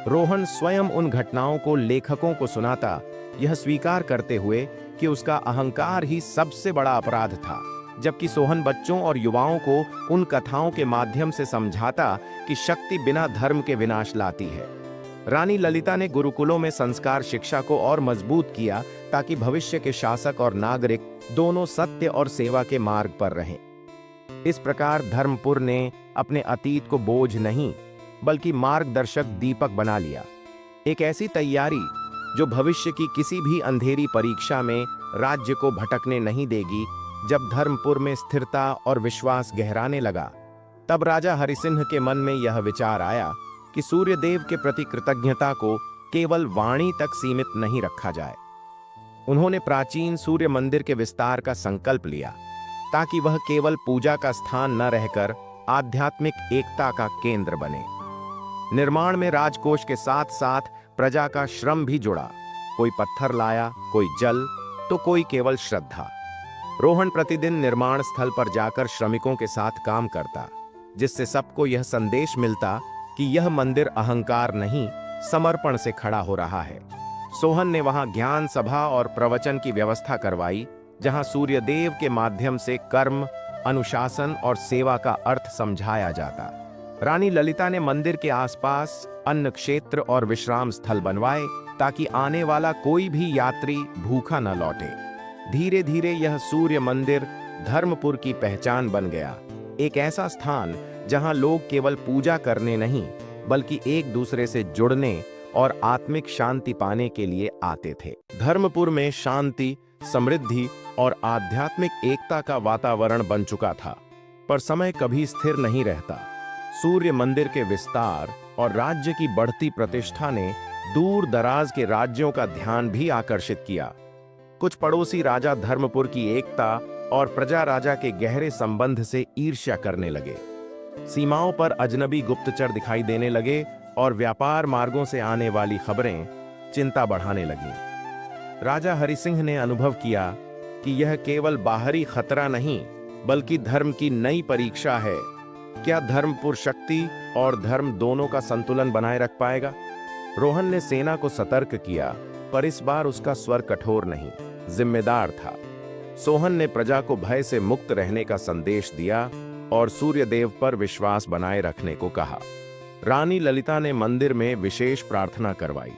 रोहन स्वयं उन घटनाओं को लेखकों को सुनाता, यह स्वीकार करते हुए कि उसका अहंकार ही सबसे बड़ा अपराध था, जबकि सोहन बच्चों और युवाओं को उन कथाओं के माध्यम से समझाता कि शक्ति बिना धर्म के विनाश लाती है। रानी ललिता ने गुरुकुलों में संस्कार शिक्षा को और मजबूत किया ताकि भविष्य के शासक और नागरिक दोनों सत्य और सेवा के मार्ग पर रहें। इस प्रकार धर्मपुर ने अपने अतीत को बोझ नहीं बल्कि मार्गदर्शक दीपक बना लिया, एक ऐसी तैयारी जो भविष्य की किसी भी अंधेरी परीक्षा में राज्य को भटकने नहीं देगी। जब धर्मपुर में स्थिरता और विश्वास गहराने लगा, तब राजा हरिसिंह के मन में यह विचार आया कि सूर्यदेव के प्रति कृतज्ञता को केवल वाणी तक सीमित नहीं रखा जाए। उन्होंने प्राचीन सूर्य मंदिर के विस्तार का संकल्प लिया ताकि वह केवल पूजा का स्थान न रहकर आध्यात्मिक एकता का केंद्र बने। निर्माण में राजकोष के साथ साथ प्रजा का श्रम भी जुड़ा। कोई पत्थर लाया, कोई जल, तो कोई केवल श्रद्धा। रोहन प्रतिदिन निर्माण स्थल पर जाकर श्रमिकों के साथ काम करता, जिससे सबको यह संदेश मिलता कि यह मंदिर अहंकार नहीं, समर्पण से खड़ा हो रहा है। सोहन ने वहां ज्ञान सभा और प्रवचन की व्यवस्था करवाई, जहां सूर्यदेव के माध्यम से कर्म, अनुशासन और सेवा का अर्थ समझाया जाता। रानी ललिता ने मंदिर के आसपास अन्न क्षेत्र और विश्राम स्थल बनवाए ताकि आने वाला कोई भी यात्री भूखा न लौटे। धीरे धीरे यह सूर्य मंदिर धर्मपुर की पहचान बन गया, एक ऐसा स्थान जहां लोग केवल पूजा करने नहीं बल्कि एक दूसरे से जुड़ने और आत्मिक शांति पाने के लिए आते थे। धर्मपुर में शांति, समृद्धि और आध्यात्मिक एकता का वातावरण बन चुका था, पर समय कभी स्थिर नहीं रहता। सूर्य मंदिर के विस्तार और राज्य की बढ़ती प्रतिष्ठा ने दूर दराज के राज्यों का ध्यान भी आकर्षित किया। कुछ पड़ोसी राजा धर्मपुर की एकता और प्रजा राजा के गहरे संबंध से ईर्ष्या करने लगे। सीमाओं पर अजनबी गुप्तचर दिखाई देने लगे और व्यापार मार्गों से आने वाली खबरें चिंता बढ़ाने लगी। राजा हरिसिंह ने अनुभव किया कि यह केवल बाहरी खतरा नहीं बल्कि धर्म की नई परीक्षा है। क्या धर्मपुर शक्ति और धर्म दोनों का संतुलन बनाए रख पाएगा? रोहन ने सेना को सतर्क किया, पर इस बार उसका स्वर कठोर नहीं, जिम्मेदार था। सोहन ने प्रजा को भय से मुक्त रहने का संदेश दिया और सूर्यदेव पर विश्वास बनाए रखने को कहा। रानी ललिता ने मंदिर में विशेष प्रार्थना करवाई।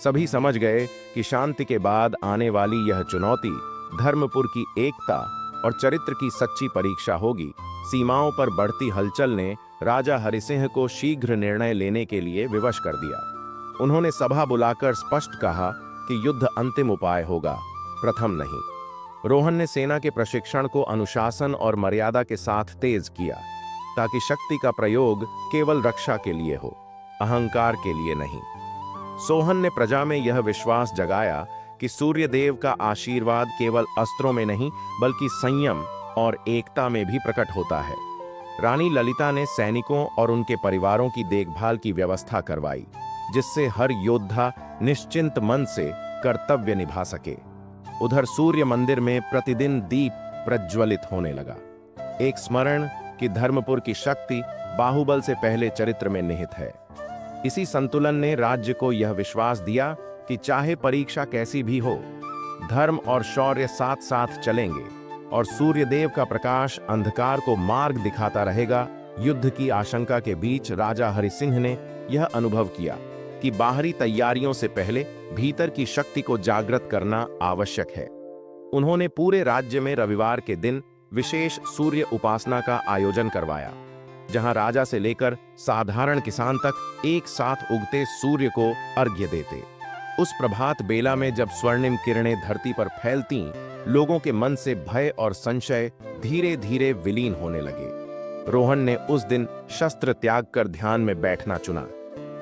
सभी समझ गए कि शांति के बाद आने वाली यह चुनौती धर्मपुर की एकता और चरित्र की सच्ची परीक्षा होगी। सीमाओं पर बढ़ती हलचल ने राजा हरिसिंह को शीघ्र निर्णय लेने के लिए विवश कर दिया। उन्होंने सभा बुलाकर स्पष्ट कहा कि युद्ध अंतिम उपाय होगा, प्रथम नहीं। रोहन ने सेना के प्रशिक्षण को अनुशासन और मर्यादा के साथ तेज किया ताकि शक्ति का प्रयोग केवल रक्षा के लिए हो, अहंकार के लिए नहीं। सोहन ने प्रजा में यह विश्वास जगाया कि सूर्यदेव का आशीर्वाद केवल अस्त्रों में नहीं बल्कि संयम और एकता में भी प्रकट होता है। रानी ललिता ने सैनिकों और उनके परिवारों की देखभाल की व्यवस्था करवाई, जिससे हर योद्धा निश्चिंत मन से कर्तव्य निभा सके। उधर सूर्य मंदिर में प्रतिदिन दीप प्रज्वलित होने लगा, एक स्मरण कि धर्मपुर की शक्ति बाहुबल से पहले चरित्र में निहित है। इसी संतुलन ने राज्य को यह विश्वास दिया कि चाहे परीक्षा कैसी भी हो, धर्म और शौर्य साथ साथ चलेंगे और सूर्यदेव का प्रकाश अंधकार को मार्ग दिखाता रहेगा। युद्ध की आशंका के बीच राजा हरिसिंह ने यह अनुभव किया कि बाहरी तैयारियों से पहले भीतर की शक्ति को जागृत करना आवश्यक है। उन्होंने पूरे राज्य में रविवार के दिन विशेष सूर्य उपासना का आयोजन करवाया, जहां राजा से लेकर साधारण किसान तक एक साथ उगते सूर्य को अर्घ्य देते। उस प्रभात बेला में जब स्वर्णिम किरणें धरती पर फैलतीं, लोगों के मन से भय और संशय धीरे धीरे विलीन होने लगे। रोहन ने उस दिन शस्त्र त्याग कर ध्यान में बैठना चुना,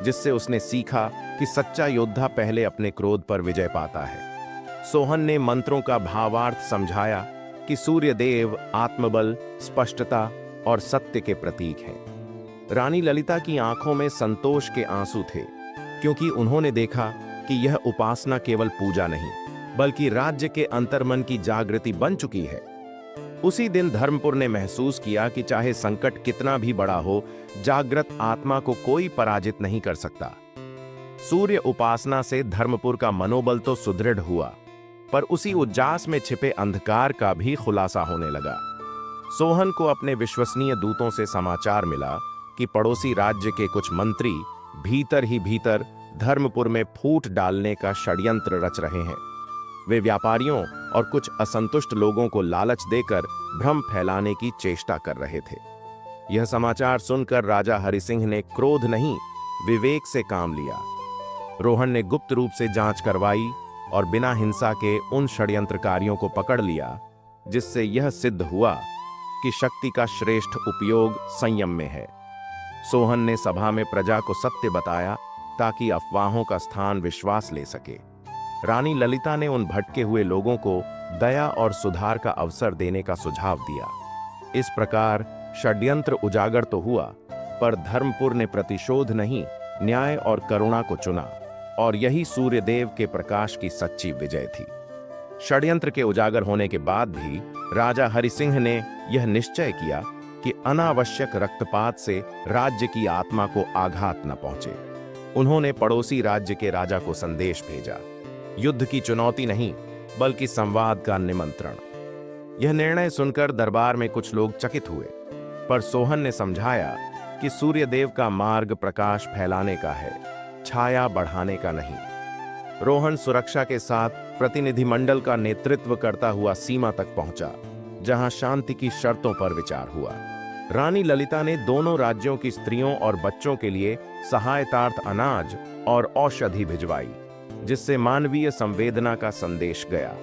जिससे उसने सीखा कि सच्चा योद्धा पहले अपने क्रोध पर विजय पाता है। सोहन ने मंत्रों का भावार्थ समझाया कि सूर्य देव आत्मबल, स्पष्टता और सत्य के प्रतीक हैं। रानी ललिता की आंखों में संतोष के आंसू थे, क्योंकि उन्होंने देखा कि यह उपासना केवल पूजा नहीं, बल्कि राज्य के अंतर्मन की जागृति बन चुकी है। उसी दिन धर्मपुर ने महसूस किया कि चाहे संकट कितना भी बड़ा हो, जागृत आत्मा को कोई पराजित नहीं कर सकता। सूर्य उपासना से धर्मपुर का मनोबल तो सुदृढ़ हुआ, पर उसी उज्जास में छिपे अंधकार का भी खुलासा होने लगा। सोहन को अपने विश्वसनीय दूतों से समाचार मिला कि पड़ोसी राज्य के कुछ मंत्री भीतर ही भीतर धर्मपुर में फूट डालने का षड्यंत्र रच रहे हैं। वे व्यापारियों और कुछ असंतुष्ट लोगों को लालच देकर भ्रम फैलाने की चेष्टा कर रहे थे। यह समाचार सुनकर राजा हरिसिंह ने क्रोध नहीं, विवेक से काम लिया। रोहन ने गुप्त रूप से जांच करवाई और बिना हिंसा के उन षड्यंत्रकारियों को पकड़ लिया, जिससे यह सिद्ध हुआ कि शक्ति का श्रेष्ठ उपयोग संयम में है। सोहन ने सभा में प्रजा को सत्य बताया, ताकि अफवाहों का स्थान विश्वास ले सके। रानी ललिता ने उन भटके हुए लोगों को दया और सुधार का अवसर देने का सुझाव दिया। इस प्रकार षड्यंत्र उजागर तो हुआ, पर धर्मपुर ने प्रतिशोध नहीं, न्याय और करुणा को चुना, और यही सूर्यदेव के प्रकाश की सच्ची विजय थी। षड्यंत्र के उजागर होने के बाद भी राजा हरिसिंह ने यह निश्चय किया कि अनावश्यक रक्तपात से राज्य की आत्मा को आघात न पहुंचे। उन्होंने पड़ोसी राज्य के राजा को संदेश भेजा, युद्ध की चुनौती नहीं, बल्कि संवाद का निमंत्रण। यह निर्णय सुनकर दरबार में कुछ लोग चकित हुए, पर सोहन ने समझाया कि सूर्यदेव का मार्ग प्रकाश फैलाने का है, छाया बढ़ाने का नहीं। रोहन सुरक्षा के साथ प्रतिनिधिमंडल का नेतृत्व करता हुआ सीमा तक पहुंचा, जहां शांति की शर्तों पर विचार हुआ। रानी ललिता ने दोनों राज्यों की स्त्रियों और बच्चों के लिए सहायतार्थ अनाज और औषधि भिजवाई, जिससे मानवीय संवेदना का संदेश गया।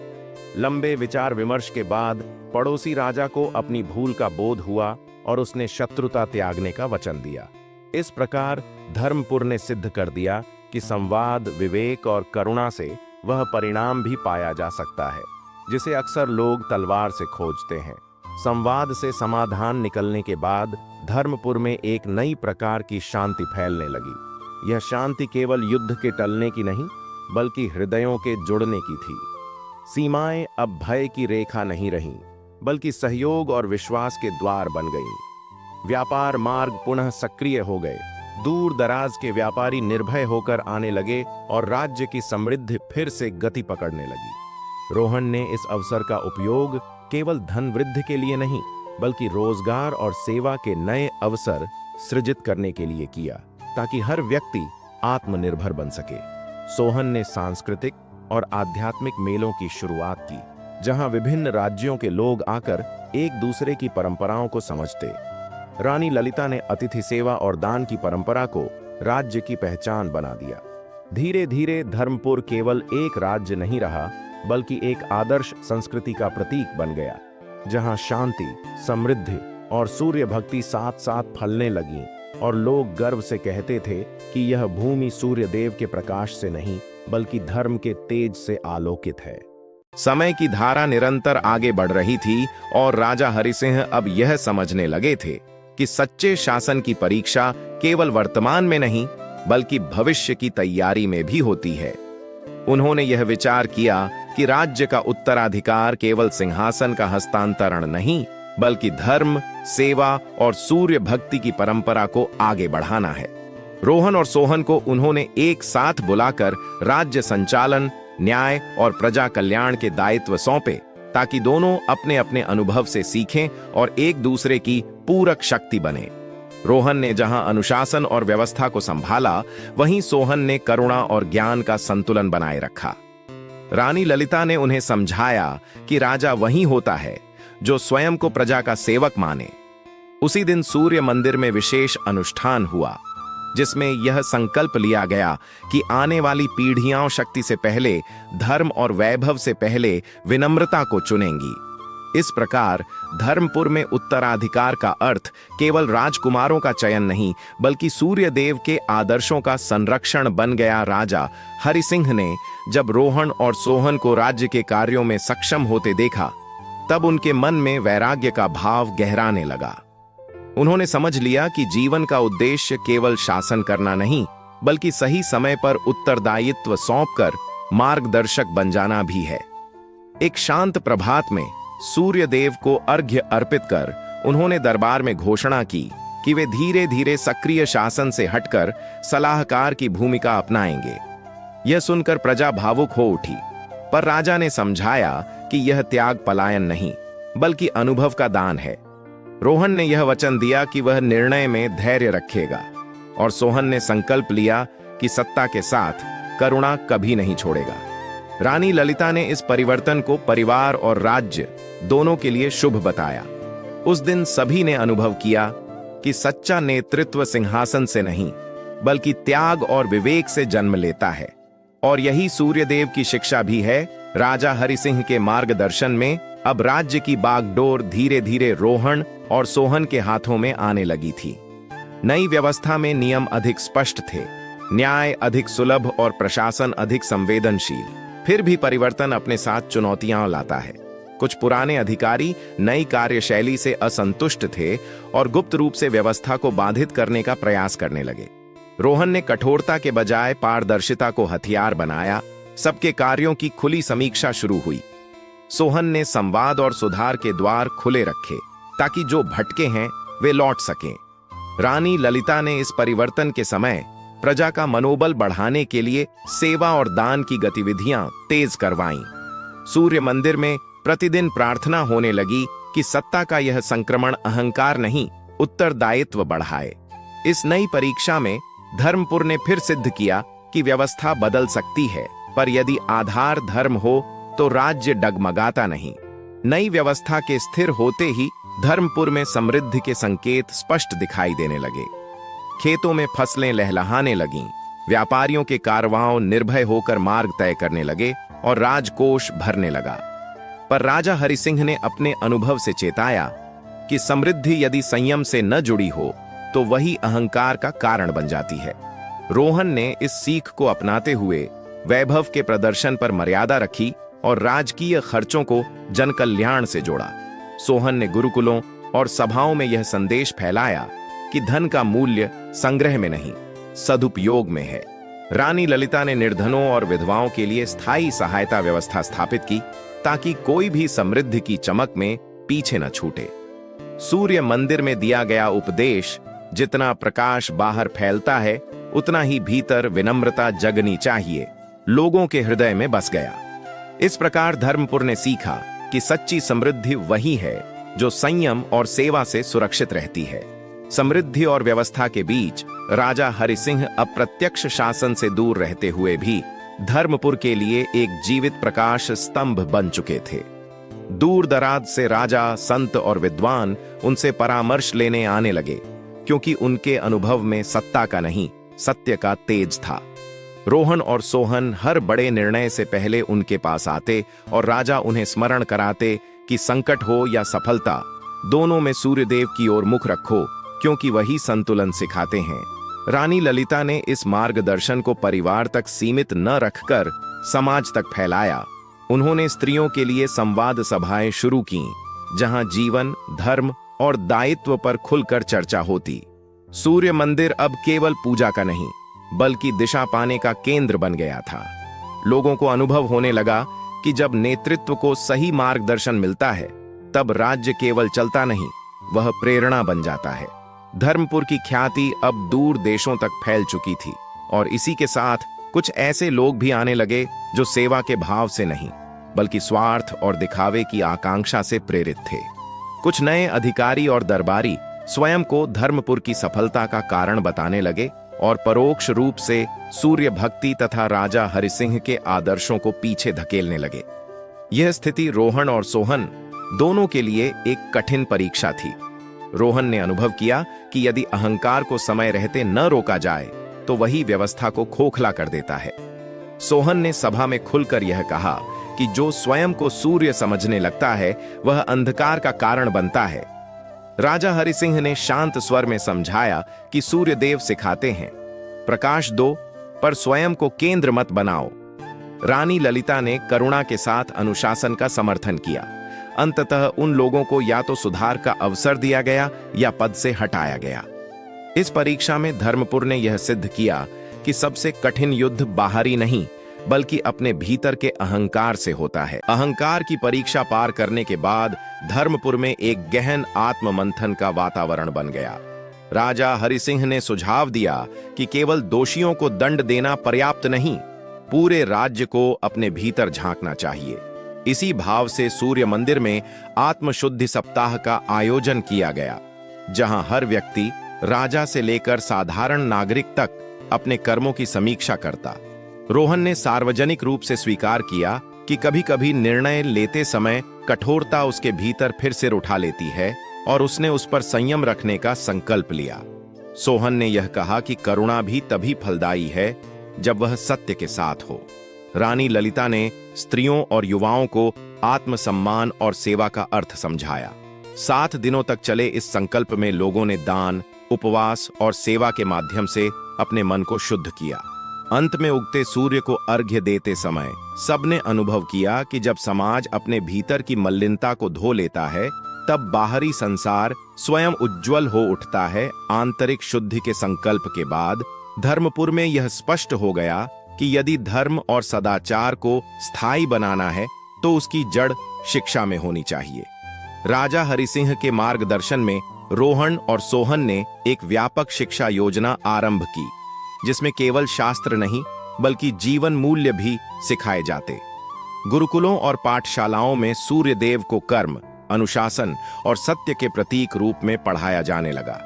लंबे विचार विमर्श के बाद पड़ोसी राजा को अपनी भूल का बोध हुआ और उसने शत्रुता त्यागने का वचन दिया। इस प्रकार धर्मपुर ने सिद्ध कर दिया कि संवाद, विवेक और करुणा से वह परिणाम भी पाया जा सकता है, जिसे अक्सर लोग तलवार से खोजते हैं। संवाद से समाधान निकलने के बाद धर्मपुर में एक नई प्रकार की शांति फैलने लगी। यह शांति केवल युद्ध के टलने की नहीं, बल्कि हृदयों के जुड़ने की थी। सीमाएं अब भय की रेखा नहीं रहीं, बल्कि सहयोग और विश्वास के द्वार बन गईं। व्यापार मार्ग पुनः सक्रिय हो गए, दूर दराज के व्यापारी निर्भय होकर आने लगे और राज्य की समृद्धि फिर से गति पकड़ने लगी। रोहन ने इस अवसर का उपयोग केवल धन वृद्धि के लिए नहीं, बल्कि रोजगार और सेवा के नए अवसर सृजित करने के लिए किया, ताकि हर व्यक्ति आत्मनिर्भर बन सके। सोहन ने सांस्कृतिक और आध्यात्मिक मेलों की शुरुआत की, जहां विभिन्न राज्यों के लोग आकर एक दूसरे की परंपराओं को समझते। रानी ललिता ने अतिथि सेवा और दान की परंपरा को राज्य की पहचान बना दिया। धीरे धीरे धर्मपुर केवल एक राज्य नहीं रहा, बल्कि एक आदर्श संस्कृति का प्रतीक बन गया, जहां शांति, समृद्धि और सूर्य भक्ति साथ साथ फलने लगी, और लोग गर्व से कहते थे कि यह भूमि सूर्य देव के प्रकाश से नहीं, बल्कि धर्म के तेज से आलोकित है। समय की धारा निरंतर आगे बढ़ रही थी और राजा हरिसिंह अब यह समझने लगे थे कि सच्चे शासन की परीक्षा केवल वर्तमान में नहीं, बल्कि भविष्य की तैयारी में भी होती है। उन्होंने यह विचार किया कि राज्य का उत्तराधिकार केवल सिंहासन का हस्तांतरण नहीं, बल्कि धर्म, सेवा और सूर्य भक्ति की परंपरा को आगे बढ़ाना है। रोहन और सोहन को उन्होंने एक साथ बुलाकर राज्य संचालन, न्याय और प्रजा कल्याण के दायित्व सौंपे, ताकि दोनों अपने अपने अनुभव से सीखें और एक दूसरे की पूरक शक्ति बने। रोहन ने जहां अनुशासन और व्यवस्था को संभाला, वहीं सोहन ने करुणा और ज्ञान का संतुलन बनाए रखा। रानी ललिता ने उन्हें समझाया कि राजा वही होता है जो स्वयं को प्रजा का सेवक माने। उसी दिन सूर्य मंदिर में विशेष अनुष्ठान हुआ, जिसमें यह संकल्प लिया गया कि आने वाली पीढ़ियां शक्ति से पहले, धर्म और वैभव से पहले विनम्रता को चुनेंगी। इस प्रकार धर्मपुर में उत्तराधिकार का अर्थ केवल राजकुमारों का चयन नहीं, बल्कि सूर्य देव के आदर्शों का संरक्षण बन गया। राजा हरिसिंह ने जब रोहन और सोहन को राज्य के कार्यों में सक्षम होते देखा, तब उनके मन में वैराग्य का भाव गहराने लगा। उन्होंने समझ लिया कि जीवन का उद्देश्य केवल शासन करना नहीं, बल्कि सही समय पर उत्तरदायित्व सौंपकर मार्गदर्शक बन जाना भी है। एक शांत प्रभात में सूर्य देव को अर्घ्य अर्पित कर उन्होंने दरबार में घोषणा की कि वे धीरे धीरे सक्रिय शासन से हटकर सलाहकार की भूमिका अपनाएंगे। यह सुनकर प्रजा भावुक हो उठी, पर राजा ने समझाया कि यह त्याग पलायन नहीं, बल्कि अनुभव का दान है। रोहन ने यह वचन दिया कि वह निर्णय में धैर्य रखेगा, और सोहन ने संकल्प लिया कि सत्ता के साथ करुणा कभी नहीं छोड़ेगा। रानी ललिता ने इस परिवर्तन को परिवार और राज्य दोनों के लिए शुभ बताया। उस दिन सभी ने अनुभव किया कि सच्चा नेतृत्व सिंहासन से नहीं, बल्कि त्याग और विवेक से जन्म लेता है। और यही सूर्यदेव की शिक्षा भी है। राजा हरिसिंह के मार्गदर्शन में अब राज्य की बागडोर धीरे धीरे रोहन और सोहन के हाथों में आने लगी थी। नई व्यवस्था में नियम अधिक स्पष्ट थे, न्याय अधिक सुलभ और प्रशासन अधिक संवेदनशील। फिर भी परिवर्तन अपने साथ चुनौतियां लाता है। कुछ पुराने अधिकारी नई कार्यशैली से असंतुष्ट थे और गुप्त रूप से व्यवस्था को बाधित करने का प्रयास करने लगे। रोहन ने कठोरता के बजाय पारदर्शिता को हथियार बनाया। सबके कार्यों की खुली समीक्षा शुरू हुई। सोहन ने संवाद और सुधार के द्वार खुले रखे, ताकि जो भटके हैं वे लौट सकें। रानी ललिता ने इस परिवर्तन के समय प्रजा का मनोबल बढ़ाने के लिए सेवा और दान की गतिविधियां तेज करवाईं। सूर्य मंदिर में प्रतिदिन प्रार्थना होने लगी कि सत्ता का यह संक्रमण अहंकार नहीं, उत्तरदायित्व बढ़ाए। इस नई परीक्षा में धर्मपुर ने फिर सिद्ध किया कि व्यवस्था बदल सकती है, पर यदि आधार धर्म हो तो राज्य डगमगाता नहीं। नई व्यवस्था के स्थिर होते ही धर्मपुर में समृद्धि के संकेत स्पष्ट दिखाई देने लगे। खेतों में फसलें लहलहाने लगीं, व्यापारियों के कारवां निर्भय होकर मार्ग तय करने लगे और राजकोष भरने लगा। पर राजा हरिसिंह ने अपने अनुभव से चेताया कि समृद्धि यदि संयम से न जुड़ी हो तो वही अहंकार का कारण बन जाती है। रोहन ने इस सीख को अपनाते हुए वैभव के प्रदर्शन पर मर्यादा रखी और राजकीय खर्चों को जनकल्याण से जोड़ा। सोहन ने गुरुकुलों और सभाओं में यह संदेश फैलाया कि धन का मूल्य संग्रह में नहीं, सदुपयोग में है। रानी ललिता ने निर्धनों और विधवाओं के लिए स्थायी सहायता व्यवस्था स्थापित की, ताकि कोई भी समृद्धि की चमक में पीछे न छूटे। सूर्य मंदिर में दिया गया उपदेश, जितना प्रकाश बाहर फैलता है उतना ही भीतर विनम्रता जगनी चाहिए, लोगों के हृदय में बस गया। इस प्रकार धर्मपुर ने सीखा कि सच्ची समृद्धि वही है जो संयम और सेवा से सुरक्षित रहती है। समृद्धि और व्यवस्था के बीच राजा हरिसिंह अप्रत्यक्ष शासन से दूर रहते हुए भी धर्मपुर के लिए एक जीवित प्रकाश स्तंभ बन चुके थे। दूर दराज से राजा, संत और विद्वान उनसे परामर्श लेने आने लगे, क्योंकि उनके अनुभव में सत्ता का नहीं, सत्य का तेज था। रोहन और सोहन हर बड़े निर्णय से पहले उनके पास आते और राजा उन्हें स्मरण कराते कि संकट हो या सफलता, दोनों में सूर्यदेव की ओर मुख रखो, क्योंकि वही संतुलन सिखाते हैं। रानी ललिता ने इस मार्गदर्शन को परिवार तक सीमित न रखकर समाज तक फैलाया। उन्होंने स्त्रियों के लिए संवाद सभाएं शुरू की, जहां जीवन, धर्म और दायित्व पर खुलकर चर्चा होती। सूर्य मंदिर अब केवल पूजा का नहीं, बल्कि दिशा पाने का केंद्र बन गया था। लोगों को अनुभव होने लगा कि जब नेतृत्व को सही मार्गदर्शन मिलता है, तब राज्य केवल चलता नहीं, वह प्रेरणा बन जाता है। धर्मपुर की ख्याति अब दूर देशों तक फैल चुकी थी, और इसी के साथ कुछ ऐसे लोग भी आने लगे जो सेवा के भाव से नहीं, बल्कि स्वार्थ और दिखावे की आकांक्षा से प्रेरित थे। कुछ नए अधिकारी और दरबारी स्वयं को धर्मपुर की सफलता का कारण बताने लगे और परोक्ष रूप से सूर्य भक्ति तथा राजा हरिसिंह के आदर्शों को पीछे धकेलने लगे। यह स्थिति रोहन और सोहन दोनों के लिए एक कठिन परीक्षा थी। रोहन ने अनुभव किया कि यदि अहंकार को समय रहते न रोका जाए तो वही व्यवस्था को खोखला कर देता है। सोहन ने सभा में खुलकर यह कहा कि जो स्वयं को सूर्य समझने लगता है वह अंधकार का कारण बनता है। राजा हरिसिंह ने शांत स्वर में समझाया कि सूर्य देव सिखाते हैं, प्रकाश दो पर स्वयं को केंद्र मत बनाओ। रानी ललिता ने करुणा के साथ अनुशासन का समर्थन किया। अंततः उन लोगों को या तो सुधार का अवसर दिया गया या पद से हटाया गया। इस परीक्षा में धर्मपुर ने यह सिद्ध किया कि सबसे कठिन युद्ध बाहरी नहीं बल्कि अपने भीतर के अहंकार से होता है। अहंकार की परीक्षा पार करने के बाद धर्मपुर में एक गहन आत्ममंथन का वातावरण बन गया। राजा हरिसिंह ने सुझाव दिया कि केवल दोषियों को दंड देना पर्याप्त नहीं, पूरे राज्य को अपने भीतर झांकना चाहिए। इसी भाव से सूर्य मंदिर में आत्मशुद्धि सप्ताह का आयोजन किया गया, जहां हर व्यक्ति राजा से लेकर साधारण नागरिक तक अपने कर्मों की समीक्षा करता। रोहन ने सार्वजनिक रूप से स्वीकार किया कि कभी-कभी निर्णय लेते समय कठोरता उसके भीतर फिर सिर उठा लेती है और उसने उस पर संयम रखने का संकल्प लिया। सोहन ने यह कहा कि करुणा भी तभी फलदायी है जब वह सत्य के साथ हो। रानी ललिता ने स्त्रियों और युवाओं को आत्मसम्मान और सेवा का अर्थ समझाया। 7 दिनों तक चले इस संकल्प में लोगों ने दान, उपवास और सेवा के माध्यम से अपने मन को शुद्ध किया। अंत में उगते सूर्य को अर्घ्य देते समय सबने अनुभव किया कि जब समाज अपने भीतर की मलिनता को धो लेता है तब बाहरी संसार स्वयं उज्जवल हो उठता है। आंतरिक शुद्धि के संकल्प के बाद धर्मपुर में यह स्पष्ट हो गया कि यदि धर्म और सदाचार को स्थायी बनाना है तो उसकी जड़ शिक्षा में होनी चाहिए। राजा हरिसिंह के मार्गदर्शन में रोहन और सोहन ने एक व्यापक शिक्षा योजना आरंभ की, जिसमें केवल शास्त्र नहीं बल्कि जीवन मूल्य भी सिखाए जाते। गुरुकुलों और पाठशालाओं में सूर्य देव को कर्म, अनुशासन और सत्य के प्रतीक रूप में पढ़ाया जाने लगा।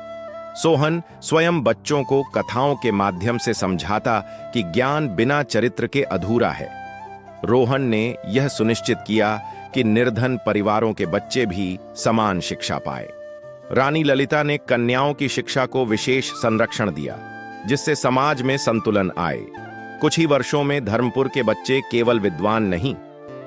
सोहन स्वयं बच्चों को कथाओं के माध्यम से समझाता कि ज्ञान बिना चरित्र के अधूरा है। रोहन ने यह सुनिश्चित किया कि निर्धन परिवारों के बच्चे भी समान शिक्षा पाए। रानी ललिता ने कन्याओं की शिक्षा को विशेष संरक्षण दिया, जिससे समाज में संतुलन आए। कुछ ही वर्षों में धर्मपुर के बच्चे केवल विद्वान नहीं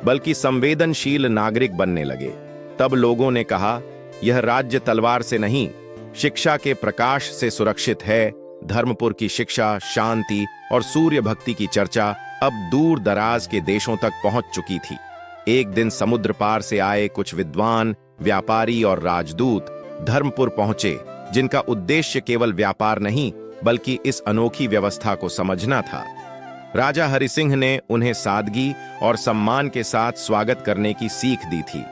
बल्कि संवेदनशील नागरिक बनने लगे। तब लोगों ने कहा, यह राज्य तलवार से नहीं, शिक्षा के प्रकाश से सुरक्षित है। धर्मपुर की शिक्षा, शांति और सूर्य भक्ति की चर्चा अब दूर दराज के देशों तक पहुंच चुकी थी। एक दिन समुद्र पार से आए कुछ विद्वान, व्यापारी और राजदूत धर्मपुर पहुंचे, जिनका उद्देश्य केवल व्यापार नहीं बल्कि इस अनोखी व्यवस्था को समझना था। राजा हरिसिंह ने उन्हें सादगी और सम्मान के साथ स्वागत करने की सीख दी थी।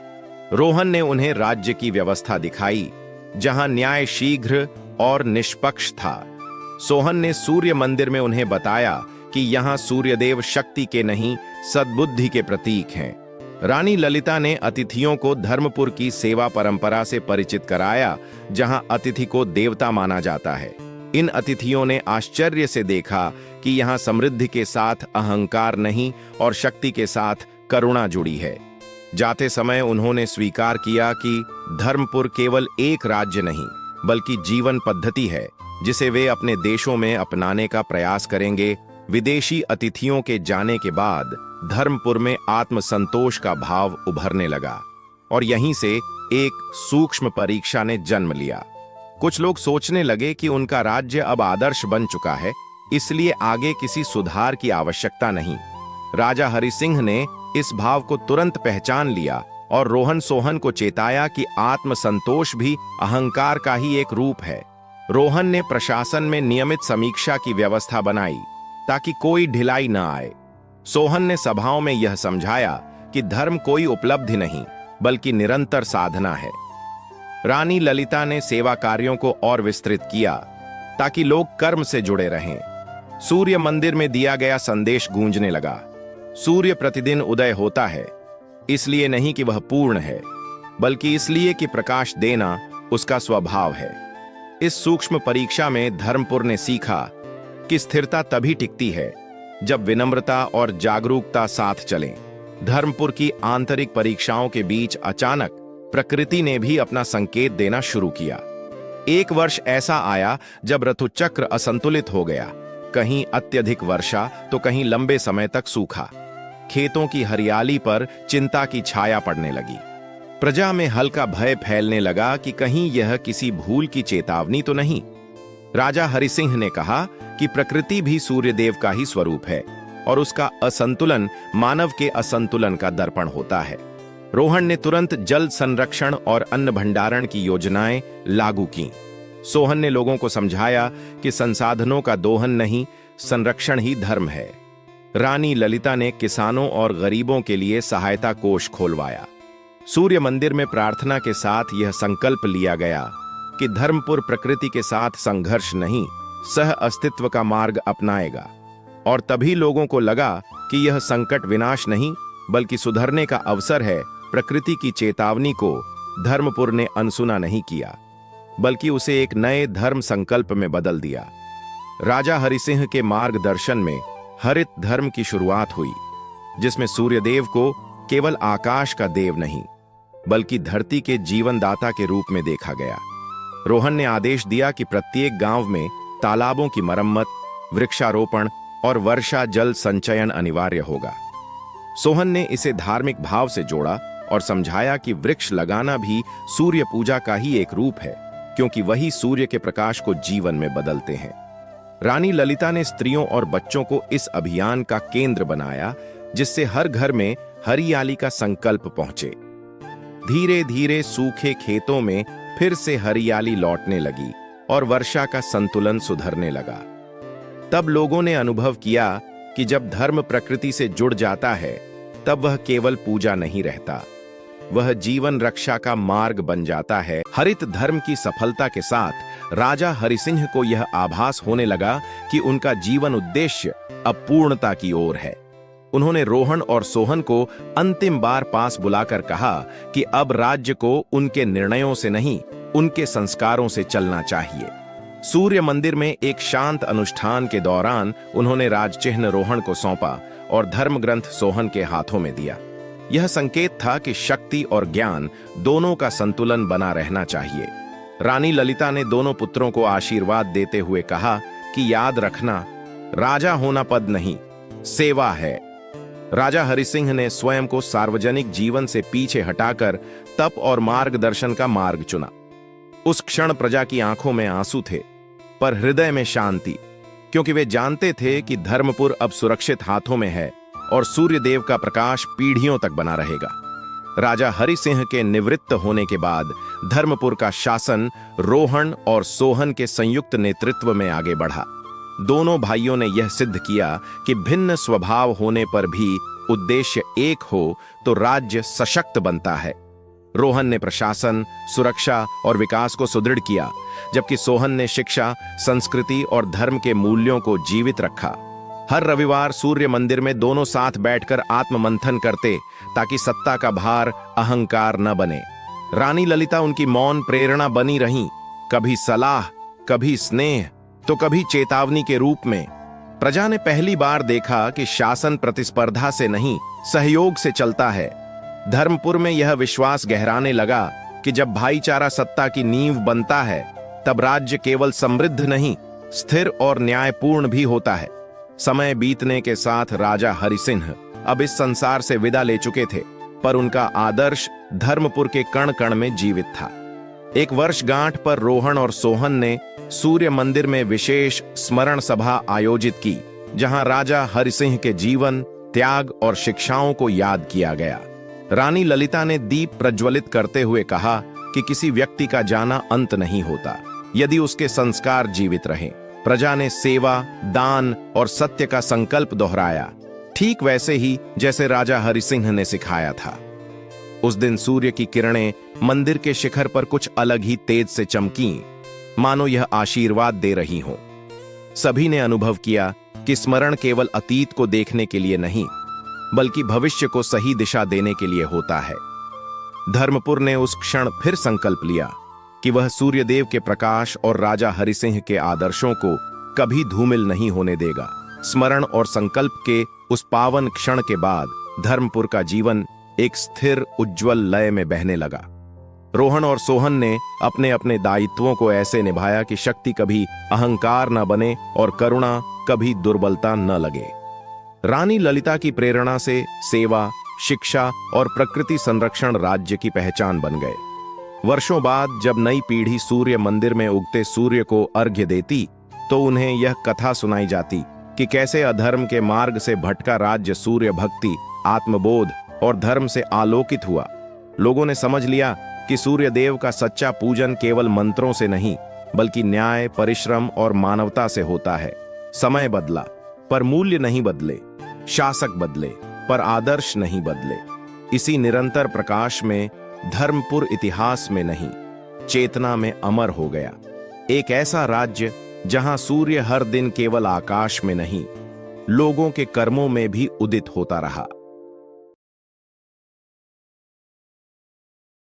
रोहन ने उन्हें राज्य की व्यवस्था दिखाई, जहां न्याय शीघ्र और निष्पक्ष था। सोहन ने सूर्य मंदिर में उन्हें बताया कि यहाँ सूर्यदेव शक्ति के नहीं सद्बुद्धि के प्रतीक हैं। रानी ललिता ने अतिथियों को धर्मपुर की सेवा परंपरा से परिचित कराया, जहां अतिथि को देवता माना जाता है। इन अतिथियों ने आश्चर्य से देखा कि यहाँ समृद्धि के साथ अहंकार नहीं और शक्ति के साथ करुणा जुड़ी है। जाते समय उन्होंने स्वीकार किया कि धर्मपुर केवल एक राज्य नहीं बल्कि जीवन पद्धति है, जिसे वे अपने देशों में अपनाने का प्रयास करेंगे। विदेशी अतिथियों के जाने के बाद धर्मपुर में आत्मसंतोष का भाव उभरने लगा और यहीं से एक सूक्ष्म परीक्षा ने जन्म लिया। कुछ लोग सोचने लगे कि उनका राज्य अब आदर्श बन चुका है, इसलिए आगे किसी सुधार की आवश्यकता नहीं। राजा हरिसिंह ने इस भाव को तुरंत पहचान लिया और रोहन सोहन को चेताया कि आत्मसंतोष भी अहंकार का ही एक रूप है। रोहन ने प्रशासन में नियमित समीक्षा की व्यवस्था बनाई ताकि कोई ढिलाई न आए। सोहन ने सभाओं में यह समझाया कि धर्म कोई उपलब्धि नहीं बल्कि निरंतर साधना है। रानी ललिता ने सेवा कार्यों को और विस्तृत किया ताकि लोग कर्म से जुड़े रहें। सूर्य मंदिर में दिया गया संदेश गूंजने लगा, सूर्य प्रतिदिन उदय होता है, इसलिए नहीं कि वह पूर्ण है बल्कि इसलिए कि प्रकाश देना उसका स्वभाव है। इस सूक्ष्म परीक्षा में धर्मपुर ने सीखा कि स्थिरता तभी टिकती है जब विनम्रता और जागरूकता साथ चलें। धर्मपुर की आंतरिक परीक्षाओं के बीच अचानक प्रकृति ने भी अपना संकेत देना शुरू किया। एक वर्ष ऐसा आया जब ऋतुचक्र असंतुलित हो गया, कहीं अत्यधिक वर्षा तो कहीं लंबे समय तक सूखा। खेतों की हरियाली पर चिंता की छाया पड़ने लगी। प्रजा में हल्का भय फैलने लगा कि कहीं यह किसी भूल की चेतावनी तो नहीं। राजा हरिसिंह ने कहा कि प्रकृति भी सूर्यदेव का ही स्वरूप है और उसका असंतुलन मानव के असंतुलन का दर्पण होता है। रोहन ने तुरंत जल संरक्षण और अन्न भंडारण की योजनाएं लागू की। सोहन ने लोगों को समझाया कि संसाधनों का दोहन नहीं, संरक्षण ही धर्म है। रानी ललिता ने किसानों और गरीबों के लिए सहायता कोष खोलवाया। सूर्य मंदिर में प्रार्थना के साथ यह संकल्प लिया गया कि धर्मपुर प्रकृति के साथ संघर्ष नहीं, सह अस्तित्व का मार्ग अपनाएगा। और तभी लोगों को लगा कि यह संकट विनाश नहीं बल्कि सुधरने का अवसर है। प्रकृति की चेतावनी को धर्मपुर ने अनसुना नहीं किया, बल्कि उसे एक नए धर्म संकल्प में बदल दिया। राजा हरिसिंह के मार्गदर्शन में हरित धर्म की शुरुआत हुई, जिसमें सूर्यदेव को केवल आकाश का देव नहीं बल्कि धरती के जीवनदाता के रूप में देखा गया। रोहन ने आदेश दिया कि प्रत्येक गांव में तालाबों की मरम्मत, वृक्षारोपण और वर्षा जल संचयन अनिवार्य होगा। सोहन ने इसे धार्मिक भाव से जोड़ा और समझाया कि वृक्ष लगाना भी सूर्य पूजा का ही एक रूप है, क्योंकि वही सूर्य के प्रकाश को जीवन में बदलते हैं। रानी ललिता ने स्त्रियों और बच्चों को इस अभियान का केंद्र बनाया, जिससे हर घर में हरियाली का संकल्प पहुंचे। धीरे धीरे सूखे खेतों में फिर से हरियाली लौटने लगी और वर्षा का संतुलन सुधरने लगा। तब लोगों ने अनुभव किया कि जब धर्म प्रकृति से जुड़ जाता है, तब वह केवल पूजा नहीं रहता, वह जीवन रक्षा का मार्ग बन जाता है। हरित धर्म की सफलता के साथ राजा हरिसिंह को यह आभास होने लगा कि उनका जीवन उद्देश्य अब पूर्णता की ओर है। उन्होंने रोहन और सोहन को अंतिम बार पास बुलाकर कहा कि अब राज्य को उनके निर्णयों से नहीं, उनके संस्कारों से चलना चाहिए। सूर्य मंदिर में एक शांत अनुष्ठान के दौरान उन्होंने राजचिह्न रोहन को सौंपा और धर्म ग्रंथ सोहन के हाथों में दिया। यह संकेत था कि शक्ति और ज्ञान दोनों का संतुलन बना रहना चाहिए। रानी ललिता ने दोनों पुत्रों को आशीर्वाद देते हुए कहा कि याद रखना, राजा होना पद नहीं, सेवा है। राजा हरिसिंह ने स्वयं को सार्वजनिक जीवन से पीछे हटाकर तप और मार्गदर्शन का मार्ग चुना। उस क्षण प्रजा की आंखों में आंसू थे, पर हृदय में शांति, क्योंकि वे जानते थे कि धर्मपुर अब सुरक्षित हाथों में है और सूर्यदेव का प्रकाश पीढ़ियों तक बना रहेगा। राजा हरिसिंह के निवृत्त होने के बाद धर्मपुर का शासन रोहन और सोहन के संयुक्त नेतृत्व में आगे बढ़ा। दोनों भाइयों ने यह सिद्ध किया कि भिन्न स्वभाव होने पर भी उद्देश्य एक हो तो राज्य सशक्त बनता है। रोहन ने प्रशासन, सुरक्षा और विकास को सुदृढ़ किया, जबकि सोहन ने शिक्षा, संस्कृति और धर्म के मूल्यों को जीवित रखा। हर रविवार सूर्य मंदिर में दोनों साथ बैठकर आत्ममंथन करते, ताकि सत्ता का भार अहंकार न बने। रानी ललिता उनकी मौन प्रेरणा बनी रहीं, कभी सलाह, कभी स्नेह तो कभी चेतावनी के रूप में। प्रजा ने पहली बार देखा कि शासन प्रतिस्पर्धा से नहीं, सहयोग से चलता है। धर्मपुर में यह विश्वास गहराने लगा कि जब भाईचारा सत्ता की नींव बनता है, तब राज्य केवल समृद्ध नहीं, स्थिर और न्यायपूर्ण भी होता है। समय बीतने के साथ राजा हरिसिंह अब इस संसार से विदा ले चुके थे, पर उनका आदर्श धर्मपुर के कण कण में जीवित था। एक वर्षगांठ पर रोहन और सोहन ने सूर्य मंदिर में विशेष स्मरण सभा आयोजित की, जहां राजा हरिसिंह के जीवन, त्याग और शिक्षाओं को याद किया गया। रानी ललिता ने दीप प्रज्वलित करते हुए कहा कि किसी व्यक्ति का जाना अंत नहीं होता, यदि उसके संस्कार जीवित रहें। प्रजा ने सेवा, दान और सत्य का संकल्प दोहराया, ठीक वैसे ही जैसे राजा हरिसिंह ने सिखाया था। उस दिन सूर्य की किरणें मंदिर के शिखर पर कुछ अलग ही तेज से चमकीं, मानो यह आशीर्वाद दे रही हों। सभी ने अनुभव किया कि स्मरण केवल अतीत को देखने के लिए नहीं, बल्कि भविष्य को सही दिशा देने के लिए होता है। धर्मपुर ने उस क्षण फिर संकल्प लिया कि वह सूर्यदेव के प्रकाश और राजा हरिसिंह के आदर्शों को कभी धूमिल नहीं होने देगा। स्मरण और संकल्प के उस पावन क्षण के बाद धर्मपुर का जीवन एक स्थिर, उज्जवल लय में बहने लगा। रोहन और सोहन ने अपने अपने दायित्वों को ऐसे निभाया कि शक्ति कभी अहंकार न बने और करुणा कभी दुर्बलता न लगे। रानी ललिता की प्रेरणा से सेवा, शिक्षा और प्रकृति संरक्षण राज्य की पहचान बन गए। वर्षों बाद जब नई पीढ़ी सूर्य मंदिर में उगते सूर्य को अर्घ्य देती तो उन्हें यह कथा सुनाई जाती कि कैसे अधर्म के मार्ग से भटका राज्य सूर्य भक्ति, आत्मबोध और धर्म से आलोकित हुआ। लोगों ने समझ लिया कि सूर्य देव का सच्चा पूजन केवल मंत्रों से नहीं बल्कि न्याय, परिश्रम और मानवता से होता है। समय बदला पर मूल्य नहीं बदले, शासक बदले पर आदर्श नहीं बदले। इसी निरंतर प्रकाश में धर्मपुर इतिहास में नहीं, चेतना में अमर हो गया। एक ऐसा राज्य जहां सूर्य हर दिन केवल आकाश में नहीं, लोगों के कर्मों में भी उदित होता रहा।